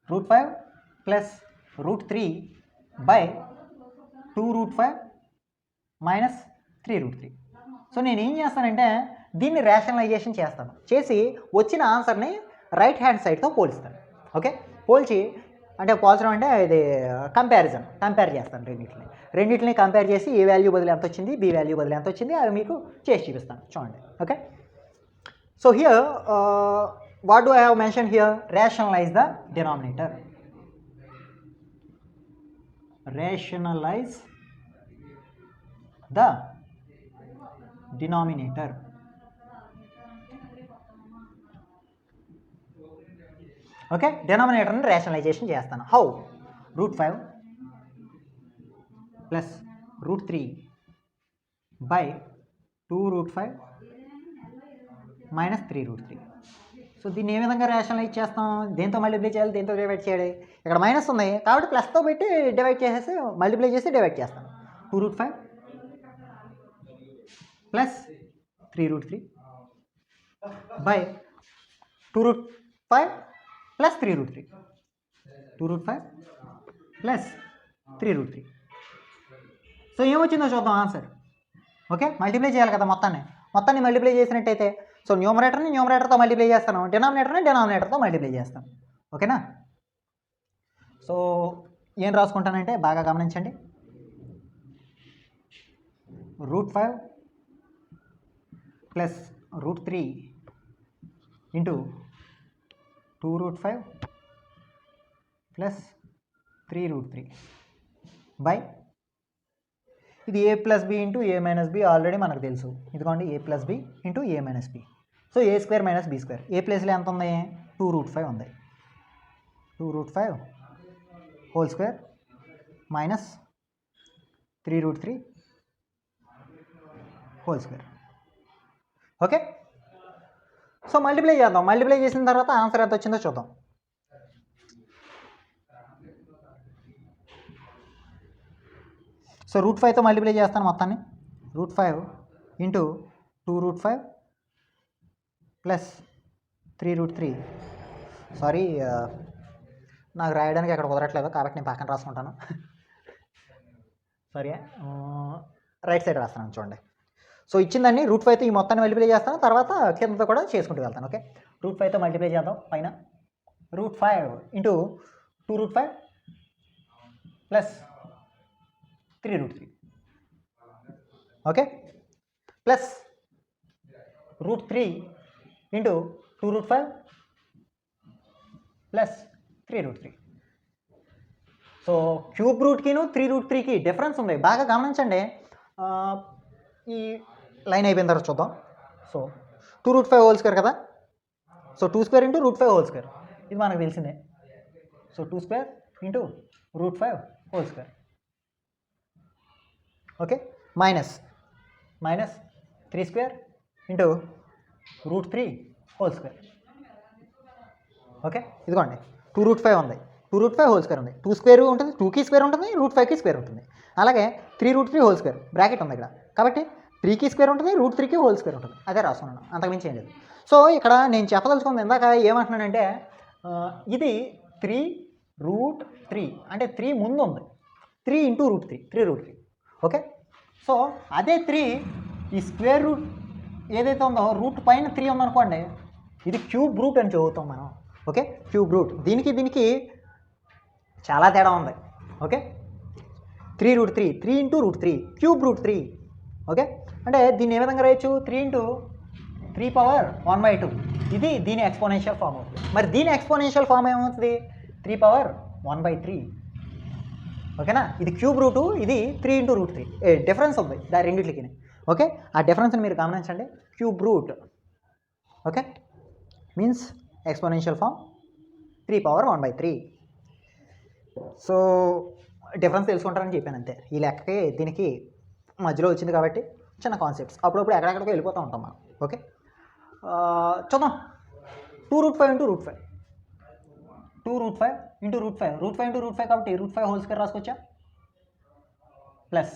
√5 ప్లస్ √3 బై 2√5 మైనస్ 3√3. సో నేను ఏం చేస్తానంటే దీన్ని రేషనలైజేషన్ చేస్తాను, చేసి వచ్చిన ఆన్సర్ని రైట్ హ్యాండ్ సైడ్తో పోలుస్తాను. ఓకే, పోల్చి అంటే పోల్చడం అంటే ఇది కంపేర్ చేస్తాను. రెండింటిని కంపేర్ చేసి ఏ వాల్యూ బదులు ఎంత వచ్చింది, బి వాల్యూ బదులు ఎంత వచ్చింది అవి మీకు చేసి చూపిస్తాను. చూడండి. Okay, so here what do I have mention here? Rationalize the denominator. Rationalize the denominator. Okay, డినామినేటర్ని రేషనలైజేషన్ చేస్తాను. How? √5 plus √3 by 2√5 minus 3√3. So దీన్ని ఏ విధంగా రేషనలైజ్ చేస్తాం? దేంతో మల్టిప్లై చేయాలి, దేంతో డివైడ్ చేయాలి? ఇక్కడ మైనస్ ఉంది కాబట్టి ప్లస్తో పెట్టి డివైడ్ చేసేసి మల్టిప్లై చేసి డివైడ్ చేస్తాను. 2√5 plus 3√3 by 2√5 plus 3√3, 2√5 plus 3√3. So ఏమొచ్చిందో చూద్దాం ఆన్సర్. ఓకే, మల్టిప్లై చేయాలి కదా మొత్తాన్ని మల్టిప్లై చేసినట్టయితే, సో న్యూమరేటర్తో మల్టిప్లై చేస్తాను, డినామినేటర్తో మల్టిప్లై చేస్తాను. ఓకేనా? సో ఏం రాసుకుంటానంటే బాగా గమనించండి. √5 ప్లస్ √3 ఇంటూ 2√5 ప్లస్ 3√3 బై ఇది a plus B into a minus B already మనకు తెలుసు. ఇదిగోండి a plus B into a minus B. So a² minus b². A ప్లేస్లో ఎంత ఉంది? 2√5 ఉంది. 2√5 whole square minus 3√3 whole square. Okay, so multiply చేద్దాం. Multiply చేసిన తర్వాత ఆన్సర్ ఎంత వచ్చిందో చూద్దాం. సో √5తో మల్టిప్లై చేస్తాను మొత్తాన్ని. √5 ఇంటూ 2√5 ప్లస్ 3√3. సారీ, నాకు రాయడానికి అక్కడ కుదరట్లేదు కాబట్టి నేను పక్కన రాసుకుంటాను. సారీ, రైట్ సైడ్ రాస్తాను చూడండి. సో ఇచ్చిందాన్ని √5తో ఈ మొత్తాన్ని మల్టిప్లై చేస్తాను, తర్వాత కిందతో కూడా చేసుకుంటూ వెళ్తాను. ఓకే, √5తో మల్టిప్లై చేద్దాం. పైన √5 into 2√5 plus 3√3. Okay, plus √3 into 2√5 plus 3√3. So cube రూట్కిను 3√3కి డిఫరెన్స్ ఉంది, బాగా గమనించండి. ఈ లైన్ అయిపోయిన తర్వాత చూద్దాం. సో 2√5 హోల్ స్క్వేర్ కదా. సో 2² ఇంటూ √5 హోల్ స్క్వేర్, ఇది మనకు తెలిసిందే. So 2² into √5 whole square. Okay, minus 3² into √3 whole square. Okay, ఇదిగోండి 2√5 ఉంది, 2√5 హోల్ స్క్వేర్ ఉంది. 2² ఉంటుంది, 2కి స్క్వేర్ ఉంటుంది, √5కి స్క్వేర్ ఉంటుంది. అలాగే 3√3 హోల్ స్క్వేర్ బ్రాకెట్ ఉంది ఇక్కడ, కాబట్టి 3కి స్క్వేర్ ఉంటుంది, √3కి హోల్ స్క్వేర్ ఉంటుంది. అదే రాసుకున్నాను, అంతకుమించి ఏం లేదు. సో ఇక్కడ నేను చెప్పదలుచుకుంది ఇందాక ఏమంటున్నానంటే, ఇది 3√3 అంటే 3 ముందు ఉంది, 3 ఇంటూ √3. ఓకే, సో అదే 3 ఈ స్క్వేర్ రూట్ ఏదైతే ఉందో రూట్ పైన 3 ఉందనుకోండి, ఇది క్యూబ్ రూట్ అని చదువుతాం మనం. Okay, cube root. దీనికి చాలా తేడా ఉంది. Okay, 3√3 3 into √3 cube √3. ఓకే, అంటే దీన్ని ఏ విధంగా రాయొచ్చు? 3 ఇంటూ 3^1/2. ఇది దీని ఎక్స్పోనెన్షియల్ ఫామ్ అవుతుంది. మరి దీని ఎక్స్పోనెన్షియల్ ఫామ్ ఏమవుతుంది? 3^1/3. ఓకేనా, ఇది క్యూబ్ రూటు, ఇది 3 ఇంటూ √3. డిఫరెన్స్ ఉంది దాని రెండింటికి. ఓకే, ఆ డిఫరెన్స్ని మీరు గమనించండి. Cube root okay means exponential form 3^1/3. So difference తెలుసుకుంటారని చెప్పాను అంతే. ఈ లెక్కకి దీనికి మధ్యలో వచ్చింది కాబట్టి చిన్న కాన్సెప్ట్స్ అప్పుడప్పుడు ఎక్కడెక్కడికో వెళ్ళిపోతూ ఉంటాం మనం. ఓకే, చూద్దాం. 2√5 ఇంటూ √5, 2√5 ఇంటూ √5, √5 ఇంటూ √5 కాబట్టి √5 హోల్ స్క్వేర్ రాసుకోవచ్చా? Plus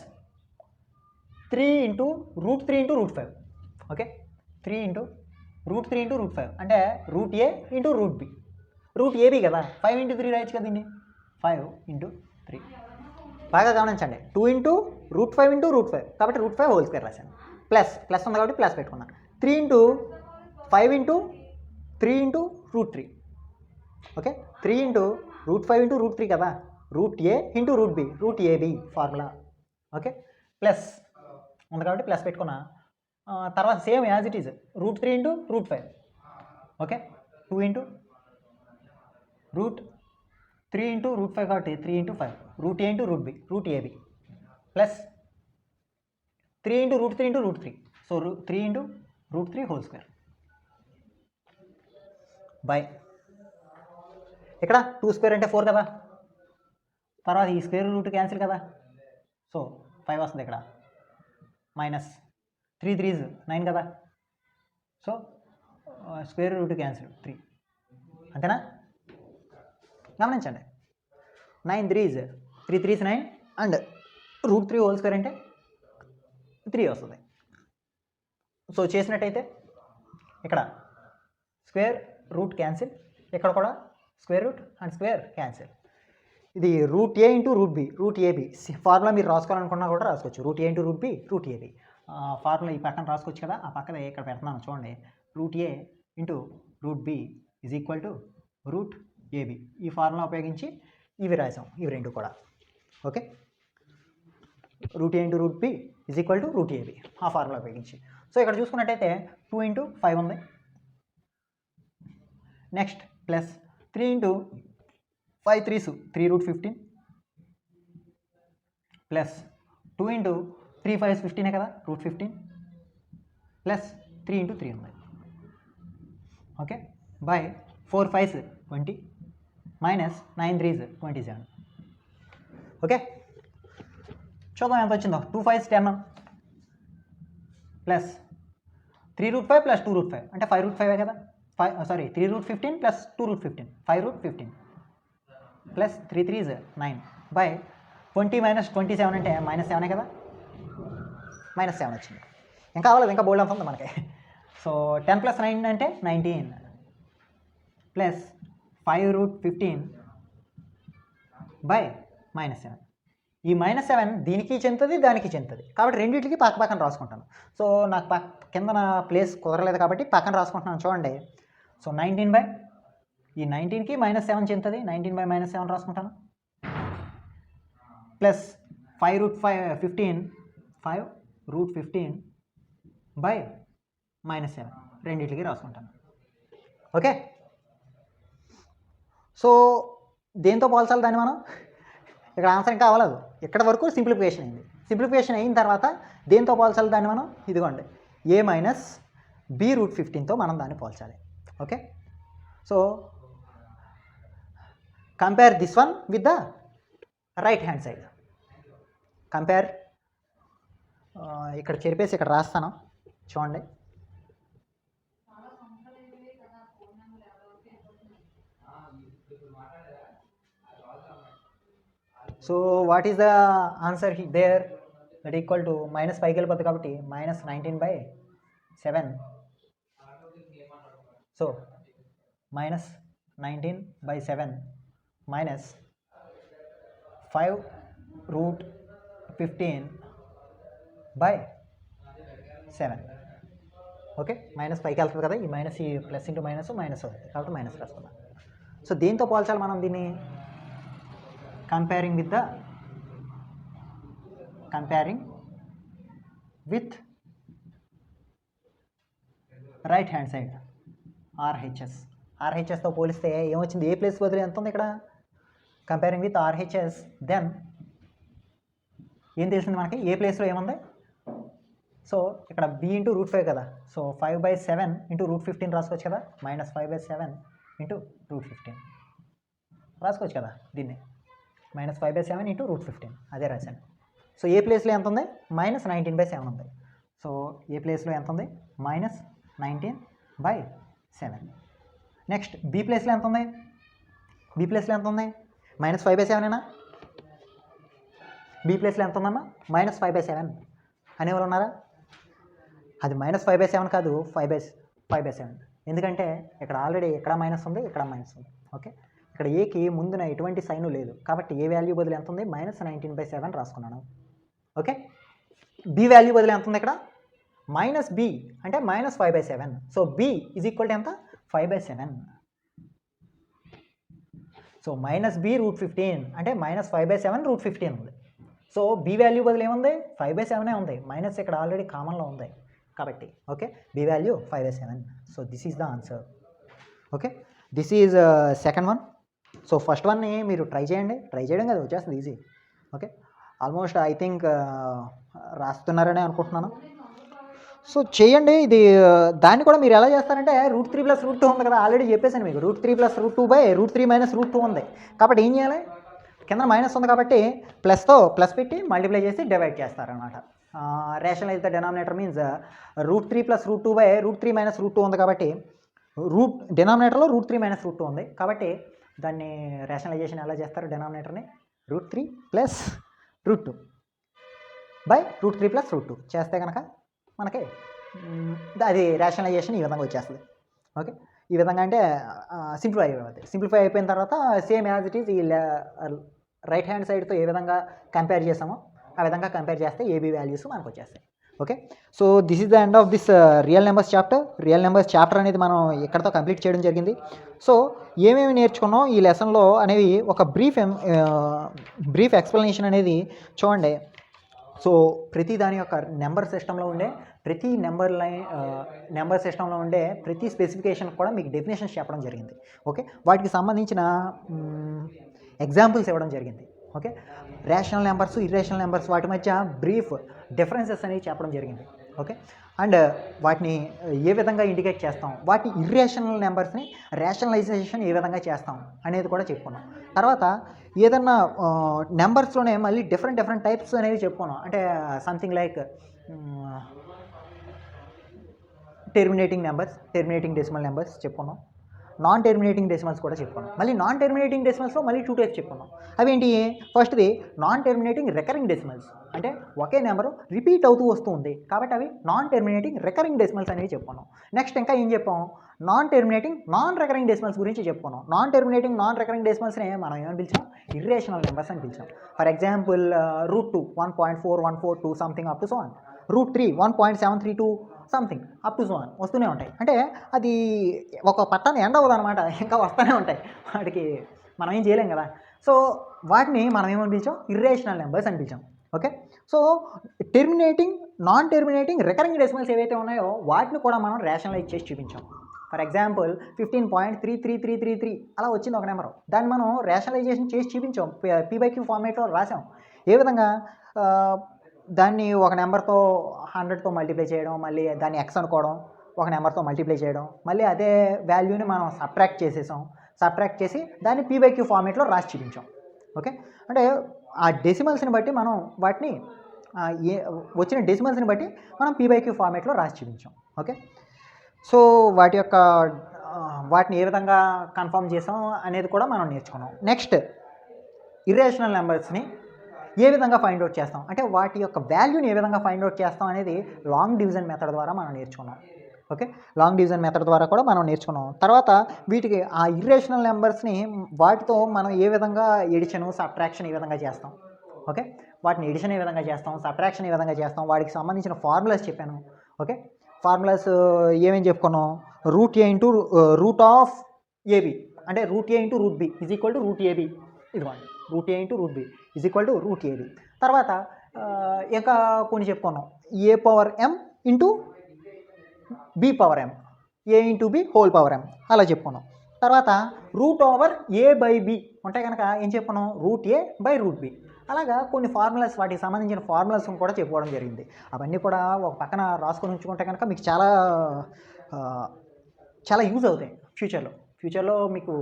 3 into √3 into √5. Okay, 3 into √3 into √5 అంటే √a ఇంటూ √b. √ab కదా, 5 ఇంటూ 3 రాయొచ్చు కదా దీన్ని. 5 ఇంటూ 3. బాగా గమనించండి, 2 ఇంటూ √5 ఇంటూ √5 కాబట్టి √5 హోల్ స్క్వేర్ రాశాను. ప్లస్ ఉంది కాబట్టి ప్లస్ పెట్టుకున్నాను. 3 into 5 into 3 into √3. Okay, 3 into √5 into √3 కదా, √a into √b, √ab formula. Okay, plus ఉంది కాబట్టి ప్లస్ పెట్టుకున్నా. తర్వాత same as it is √3 into √5. Okay, 2 into √3 into √5 కాబట్టి 3 into 5, √a into √b, √ab plus 3 into √3 into √3. So 3 into √3 whole square by ఇక్కడ 2² అంటే 4 కదా, తర్వాత ఈ స్క్వేర్ రూట్ క్యాన్సిల్ కదా, సో 5 వస్తుంది ఇక్కడ. మైనస్ 3 3s 9 కదా, సో స్క్వేర్ రూట్ క్యాన్సిల్ 3. అంతేనా? గమనించండి, 9 3s 3 3s 9 and √3 whole square అంటే 3 వస్తుంది. సో చేసినట్టయితే ఇక్కడ స్క్వేర్ రూట్ క్యాన్సిల్, ఇక్కడ కూడా square root and square cancel. ఇది √a into √b, √ab formula మీరు రాసుకోవాలనుకున్నా కూడా రాసుకోవచ్చు. √a into √b, √ab formula ఈ పక్కన రాసుకోవచ్చు కదా, ఆ పక్కన ఇక్కడ పెడుతున్నాను చూడండి. √a into √b is equal to A B. ఈ ఫార్ములా ఉపయోగించి ఇవి రాసాం, ఇవి రెండు కూడా. Okay, root A into root B is equal to root A B, ఆ ఫార్ములా ఉపయోగించి. సో ఇక్కడ చూసుకున్నట్టయితే 2 ఇంటూ 5 ఉంది. Next plus 3 into 5 3s 3 root 15 plus 2 into 3 5s 15 కదా, రూట్ 15 ప్లస్ 3 ఇంటూ 3 ఉంది. Okay, by 4 5s 20 minus 9 3s 27. Okay, చూద్దాం ఎంత వచ్చిందో. 2 5s 10 plus 3 route 5 plus 2 route 5 అంటే 5 రూట్ 5 కదా, 3 root 15 plus 2 root 15 5 root 15 plus 3 3s 9 by 20 minus 27 అంటే minus 7 కదా, minus 7 వచ్చింది. ఇంకా అవ్వలేదు, ఇంకా బోల్డ్ అంత ఉంది మనకి. సో 10 ప్లస్ 9 అంటే 19 ప్లస్ 5 రూట్ 15 బై మైనస్ 7. ఈ మైనస్ 7 దీనికి చెందుతుంది, దానికి చెందుతుంది కాబట్టి రెండింటికి పక్క పక్కన రాసుకుంటాను. సో నాకు కింద నా ప్లేస్ కుదరలేదు కాబట్టి పక్కన రాసుకుంటున్నాను చూడండి. సో 19 బై ఈ 19కి మైనస్ 7 చెందుతుంది, 19 బై మైనస్ 7 రాసుకుంటాను ప్లస్ 5 రూట్ 15 బై మైనస్ 7 రెండింటికి రాసుకుంటాను. ఓకే, సో దేంతో పోల్చాలి దాన్ని మనం? ఇక్కడ ఆన్సర్ ఇంకా అవ్వలేదు, ఇక్కడ వరకు సింప్లిఫికేషన్ అయింది. సింప్లిఫికేషన్ అయిన తర్వాత దేంతో పోల్చాలి దాన్ని మనం? ఇదిగోండి, ఏ మైనస్ బి రూట్ 15తో మనం దాన్ని పోల్చాలి. Okay, so compare this one with the right hand side. Compare, ఇక్కడ చెరిపేసి ఇక్కడ రాస్తాను చూడండి. So what is the answer there? That equal to minus 5కి వెళ్ళిపోతుంది కాబట్టి minus 19/7. So minus 19/7 minus 5 root 15/7. Okay, minus 5కి వెళ్తుంది కదా, ఈ మైనస్ ఈ ప్లస్ ఇంటూ మైనస్ మైనస్ అవుతుంది కాబట్టి మైనస్ రాసుకుందాం. సో దేంతో పోల్చాలి మనం దీన్ని? Comparing with right hand side ఆర్హెచ్ఎస్తో పోలిస్తే ఏమొచ్చింది? ఏ ప్లేస్ బదులు ఎంత ఉంది ఇక్కడ? కంపేరింగ్ విత్ ఆర్హెచ్ఎస్, దెన్ ఏం తెలిసింది మనకి? ఏ ప్లేస్లో ఏముంది? సో ఇక్కడ బి ఇంటూ రూట్ 5 కదా, సో 5/7 ఇంటూ రూట్ 15 రాసుకోవచ్చు కదా, మైనస్ 5/7 ఇంటూ రూట్ 15 రాసుకోవచ్చు కదా దీన్ని, మైనస్ 5/7 ఇంటూ రూట్ 15 అదే రాశాను. సో ఏ ప్లేస్లో ఎంత ఉంది? మైనస్ 19/7 ఉంది. సో ఏ ప్లేస్లో ఎంత ఉంది? మైనస్ 19/7. నెక్స్ట్ బి ప్లేస్లో ఎంత ఉంది? బి ప్లేస్లో ఎంత ఉంది? మైనస్ 5/7ఏనా? బి ప్లేస్లో ఎంత ఉందమ్మా? మైనస్ 5/7 అనేవాళ్ళు ఉన్నారా? అది మైనస్ 5/7 కాదు, 5/7. ఎందుకంటే ఇక్కడ ఆల్రెడీ ఇక్కడ మైనస్ ఉంది, ఇక్కడ మైనస్ ఉంది. ఓకే, ఇక్కడ ఏకి ముందున ఎటువంటి సైను లేదు కాబట్టి ఏ వాల్యూ బదులు ఎంత ఉంది? మైనస్ 19/7 రాసుకున్నాను. ఓకే, బి వాల్యూ బదులు ఎంత ఉంది ఇక్కడ? మైనస్ బి అంటే minus 5/7. So B is equal to ఎంత? 5/7. సో మైనస్ బి రూట్ 15 అంటే మైనస్ 5/7 రూట్ 15 ఉంది. సో బి వాల్యూ బదులు ఏముంది? 5/7 ఉంది, మైనస్ ఇక్కడ ఆల్రెడీ కామన్లో ఉంది కాబట్టి. Okay, b value 5/7. So this is the answer. Okay, this is second one. So first వన్ని మీరు ట్రై చేయడం కదా వచ్చేస్తుంది easy. Okay, almost I think రాస్తున్నారని అనుకుంటున్నాను. సో చేయండి ఇది. దాన్ని కూడా మీరు ఎలా చేస్తారంటే రూట్ 3 ప్లస్ రూట్ 2 ఉంది కదా, ఆల్రెడీ చెప్పేసాను మీకు. Root 3 plus root 2/√3 minus root 2 ఉంది కాబట్టి ఏం చేయాలి? కింద మైనస్ ఉంది కాబట్టి ప్లస్తో ప్లస్ పెట్టి మల్టిప్లై చేసి డివైడ్ చేస్తారనమాట. Rationalize the denominator means root 3 plus root 2/√3 minus root 2 ఉంది కాబట్టి డెనామినేటర్లో రూట్ 3 మైనస్ రూట్ 2 ఉంది కాబట్టి దాన్ని రేషనలైజేషన్ ఎలా చేస్తారు? డెనామినేటర్ని root 3 plus root 2/√3 plus root 2 చేస్తే కనుక మనకి అది రేషనలైజేషన్ ఈ విధంగా వచ్చేస్తుంది. ఓకే, ఈ విధంగా అంటే సింప్లిఫై అయిపోయిన తర్వాత సేమ్ యాజ్ ఇట్ ఈజ్ ఈ రైట్ హ్యాండ్ సైడ్తో ఏ విధంగా కంపేర్ చేసామో ఆ విధంగా కంపేర్ చేస్తే ఏబీ వాల్యూస్ మనకు వచ్చేస్తాయి. Okay, so this is the end of this real numbers chapter. Real numbers chapter అనేది మనం ఇక్కడతో కంప్లీట్ చేయడం జరిగింది. సో ఏమేమి నేర్చుకున్నాం ఈ లెసన్లో అనేవి ఒక బ్రీఫ్ ఎక్స్ప్లెనేషన్ అనేది చూడండి. సో ప్రతి దాని యొక్క నెంబర్ సిస్టంలో ఉండే ప్రతి నెంబర్ సిస్టంలో ఉండే ప్రతి స్పెసిఫికేషన్ కూడా మీకు డెఫినేషన్స్ చెప్పడం జరిగింది. ఓకే, వాటికి సంబంధించిన ఎగ్జాంపుల్స్ ఇవ్వడం జరిగింది. Okay, rational numbers, irrational numbers వాటి మధ్య బ్రీఫ్ డిఫరెన్సెస్ అనేవి చెప్పడం జరిగింది. ఓకే, అండ్ వాటిని ఏ విధంగా ఇండికేట్ చేస్తాం, వాటి ఇర్రేషనల్ నెంబర్స్ని రేషనలైజేషన్ ఏ విధంగా చేస్తాం అనేది కూడా చెప్పుకున్నాం. తర్వాత ఏదన్నా నెంబర్స్లోనే మళ్ళీ డిఫరెంట్ టైప్స్ అనేవి చెప్పుకున్నాం. అంటే something like terminating numbers, terminating decimal numbers చెప్పుకున్నాం. నాన్ టెర్మినేటింగ్ డెసిమల్స్ కూడా చెప్పుకున్నాం. మళ్ళీ నాన్ టెర్మినేటింగ్ డెసిమల్స్లో మళ్ళీ 2 టైప్స్ చెప్పుకున్నాం. అవేంటి? ఫస్ట్ది నాన్ టెర్మినేటింగ్ రికరింగ్ డెసిమల్స్, అంటే ఒకే నెంబరు రిపీట్ అవుతూ వస్తుంది కాబట్టి అవి నాన్ టెర్మినేటింగ్ రికరింగ్ డెసిమల్స్ అనేవి చెప్పుకున్నాం. నెక్స్ట్ ఇంకా ఏం చెప్పాం? Non terminating non recurring decimals గురించి చెప్పుకున్నాం. నాన్ టెర్మినేటింగ్ నాన్ రికరింగ్ డెసిమల్స్ని మనం ఏమని పిలిచాం? ఇర్రేషనల్ నెంబర్స్ అని పిలిచాం. For example √2 1.4142 something up to so on, √3 1.732 something up to so on వస్తూనే ఉంటాయి. అంటే అది ఒక పట్టాన్ని ఎండ్ అవ్వదు అనమాట, ఇంకా వస్తూనే ఉంటాయి. వాటికి మనం ఏం చేయలేం కదా. సో వాటిని మనం ఏమని పిలిచాం? ఇర్రేషనల్ నెంబర్స్ అని పిలిచాం. Okay, so terminating non terminating recurring decimals ఏవైతే ఉన్నాయో వాటిని కూడా మనం రేషనలైజ్ చేసి చూపించాం. ఫర్ ఎగ్జాంపుల్ 15.33333 అలా వచ్చింది ఒక నెంబరు, దాన్ని మనం రేషనలైజేషన్ చేసి చూపించాం. P/Q ఫార్మేట్లో రాసాం. ఏ విధంగా? దాన్ని ఒక నెంబర్తో 100తో మల్టిప్లై చేయడం, మళ్ళీ దాన్ని x అనుకోవడం, ఒక నెంబర్తో మల్టిప్లై చేయడం, మళ్ళీ అదే వాల్యూని మనం సబ్ట్రాక్ట్ చేసేసాం. సబ్ట్రాక్ట్ చేసి దాన్ని P/Q ఫార్మేట్లో రాసి చూపించాం. ఓకే, అంటే ఆ డెసిమల్స్ని బట్టి మనం వాటిని వచ్చిన డెసిమల్స్ని బట్టి మనం P/Q ఫార్మేట్లో రాసి చూపించాం. ఓకే, సో వాటిని ఏ విధంగా కన్ఫర్మ్ చేసాం అనేది కూడా మనం నేర్చుకున్నాం. నెక్స్ట్ ఇర్రేషనల్ నెంబర్స్ని ఏ విధంగా ఫైండ్ అవుట్ చేస్తాం, అంటే వాటి యొక్క వాల్యూని ఏ విధంగా ఫైండ్ అవుట్ చేస్తాం అనేది లాంగ్ డివిజన్ మెథడ్ ద్వారా మనం నేర్చుకున్నాం. ఓకే, లాంగ్ డివిజన్ మెథడ్ ద్వారా కూడా మనం నేర్చుకున్నాం. తర్వాత వీటికి ఆ ఇర్రేషనల్ నెంబర్స్ని వాటితో మనం ఏ విధంగా ఎడిషన్, సబ్ట్రాక్షన్ ఏ విధంగా చేస్తాం. ఓకే, వాటిని ఎడిషన్ ఏ విధంగా చేస్తాం, సబ్ట్రాక్షన్ ఏ విధంగా చేస్తాం, వాటికి సంబంధించిన ఫార్ములాస్ చెప్పాను. ఓకే, ఫార్ములాస్ ఏమేమి చెప్పుకున్నాం? √a × √AB, అంటే √a × √b =√ab. ఇదిగోండి, √a × √b =√ab. తర్వాత ఇంకా కొన్ని చెప్పుకున్నాం. a⁻m × b⁻m, a × b whole power m అలా చెప్పుకున్నాం. తర్వాత √a/b ఉంటే కనుక ఏం చెప్పుకున్నాం? √a/√b. అలాగా కొన్ని ఫార్ములాస్, వాటికి సంబంధించిన ఫార్ములాస్ కూడా చెప్పుకోవడం జరిగింది. అవన్నీ కూడా ఒక పక్కన రాసుకొని ఉంచుకుంటే కనుక మీకు చాలా యూజ్ అవుతాయి ఫ్యూచర్లో మీకు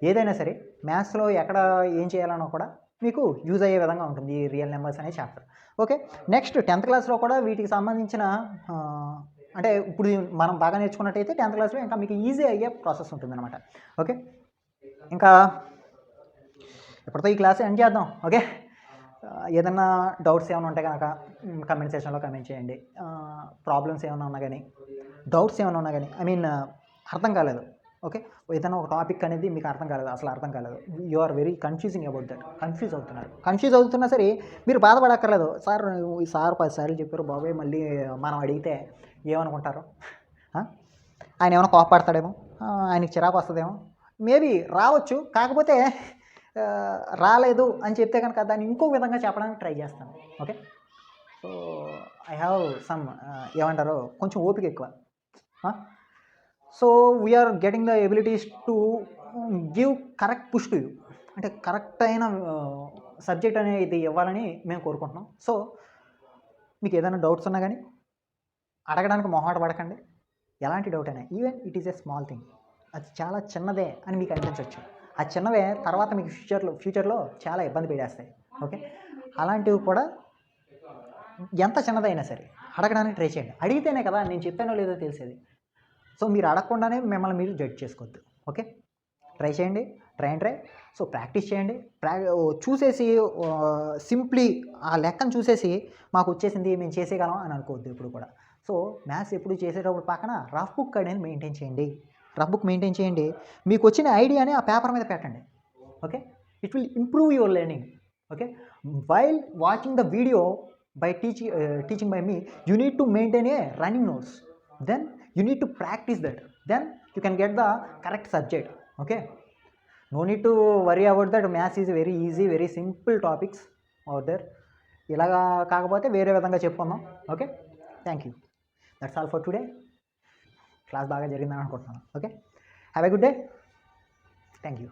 ఏదైనా సరే మ్యాథ్స్లో ఎక్కడ ఏం చేయాలన్నా కూడా మీకు యూజ్ అయ్యే విధంగా ఉంటుంది ఈ రియల్ నెంబర్స్ అనే చాప్టర్. ఓకే, నెక్స్ట్ 10th క్లాస్లో కూడా వీటికి సంబంధించిన అంటే ఇప్పుడు మనం బాగా నేర్చుకున్నట్టయితే 10th క్లాస్లో ఇంకా మీకు ఈజీ అయ్యే ప్రాసెస్ ఉంటుందన్నమాట. ఓకే, ఇంకా ఇప్పటితో ఈ క్లాస్ ఎండ్ చేద్దాం. ఓకే, ఏదన్నా డౌట్స్ ఏమైనా ఉంటే కనుక కమెంట్ సెక్షన్లో కమెంట్ చేయండి. ప్రాబ్లమ్స్ ఏమైనా ఉన్నా కానీ, డౌట్స్ ఏమైనా ఉన్నా కానీ, అర్థం కాలేదు, ఓకే, ఏదైనా ఒక టాపిక్ అనేది మీకు అర్థం కాలేదు, అసలు అర్థం కాలేదు, you are very confusing about that, confuse అవుతున్నా సరే మీరు బాధపడక్కర్లేదు. సార్ 10 సార్లు చెప్పారు బాబాయ్, మళ్ళీ మనం అడిగితే ఏమనుకుంటారు? ఆయన ఏమైనా కోపడతాడేమో, ఆయనకి చిరాకు వస్తుందేమో, మేబీ రావచ్చు. కాకపోతే రాలేదు అని చెప్తే కనుక దాన్ని ఇంకో విధంగా చెప్పడానికి ట్రై చేస్తాను. Okay, so I have some ఏమంటారు, కొంచెం ఓపిక ఎక్కువ. So we are getting the abilities to give correct push to you, అంటే కరెక్ట్ అయిన సబ్జెక్ట్ అనేది ఇవ్వాలని మేము కోరుకుంటున్నాం. సో మీకు ఏదైనా డౌట్స్ ఉన్నా కానీ అడగడానికి మొహాట పడకండి. ఎలాంటి డౌట్ అయినా, even it is a small thing, అది చాలా చిన్నదే అని మీకు అనిపించవచ్చు. ఆ చిన్నవే తర్వాత మీకు ఫ్యూచర్లో చాలా ఇబ్బంది పెట్టేస్తాయి. ఓకే, అలాంటివి కూడా ఎంత చిన్నదైనా సరే అడగడానికి ట్రై చేయండి. అడిగితేనే కదా నేను చెప్పానో లేదో తెలిసేది. సో మీరు అడగకుండానే మిమ్మల్ని మీరు జడ్జ్ చేసుకోవద్దు. ఓకే, ట్రై చేయండి, ట్రై. సో ప్రాక్టీస్ చేయండి. చూసేసి సింప్లీ ఆ లెక్కను చూసేసి మాకు వచ్చేసింది మేము చేసేయగలం అని అనుకోవద్దు ఎప్పుడు కూడా. సో మ్యాథ్స్ ఎప్పుడు చేసేటప్పుడు పక్కన రఫ్ బుక్ అనేది మెయింటైన్ చేయండి. మీకు వచ్చిన ఐడియాని ఆ పేపర్ మీద పెట్టండి. Okay, it will improve your learning. Okay, while watching the video by teaching by me, you need to maintain a running notes. Then you need to practice that. Then you can get the correct subject. Okay, no need to worry about that. Maths is very easy, very simple topics out there. ఇలాగా కాకపోతే వేరే విధంగా చెప్పుకుందాం. Okay, thank you. That's all for today. Class బాగా జరిగిందని అనుకుంటున్నాను. Okay, have a good day. Thank you.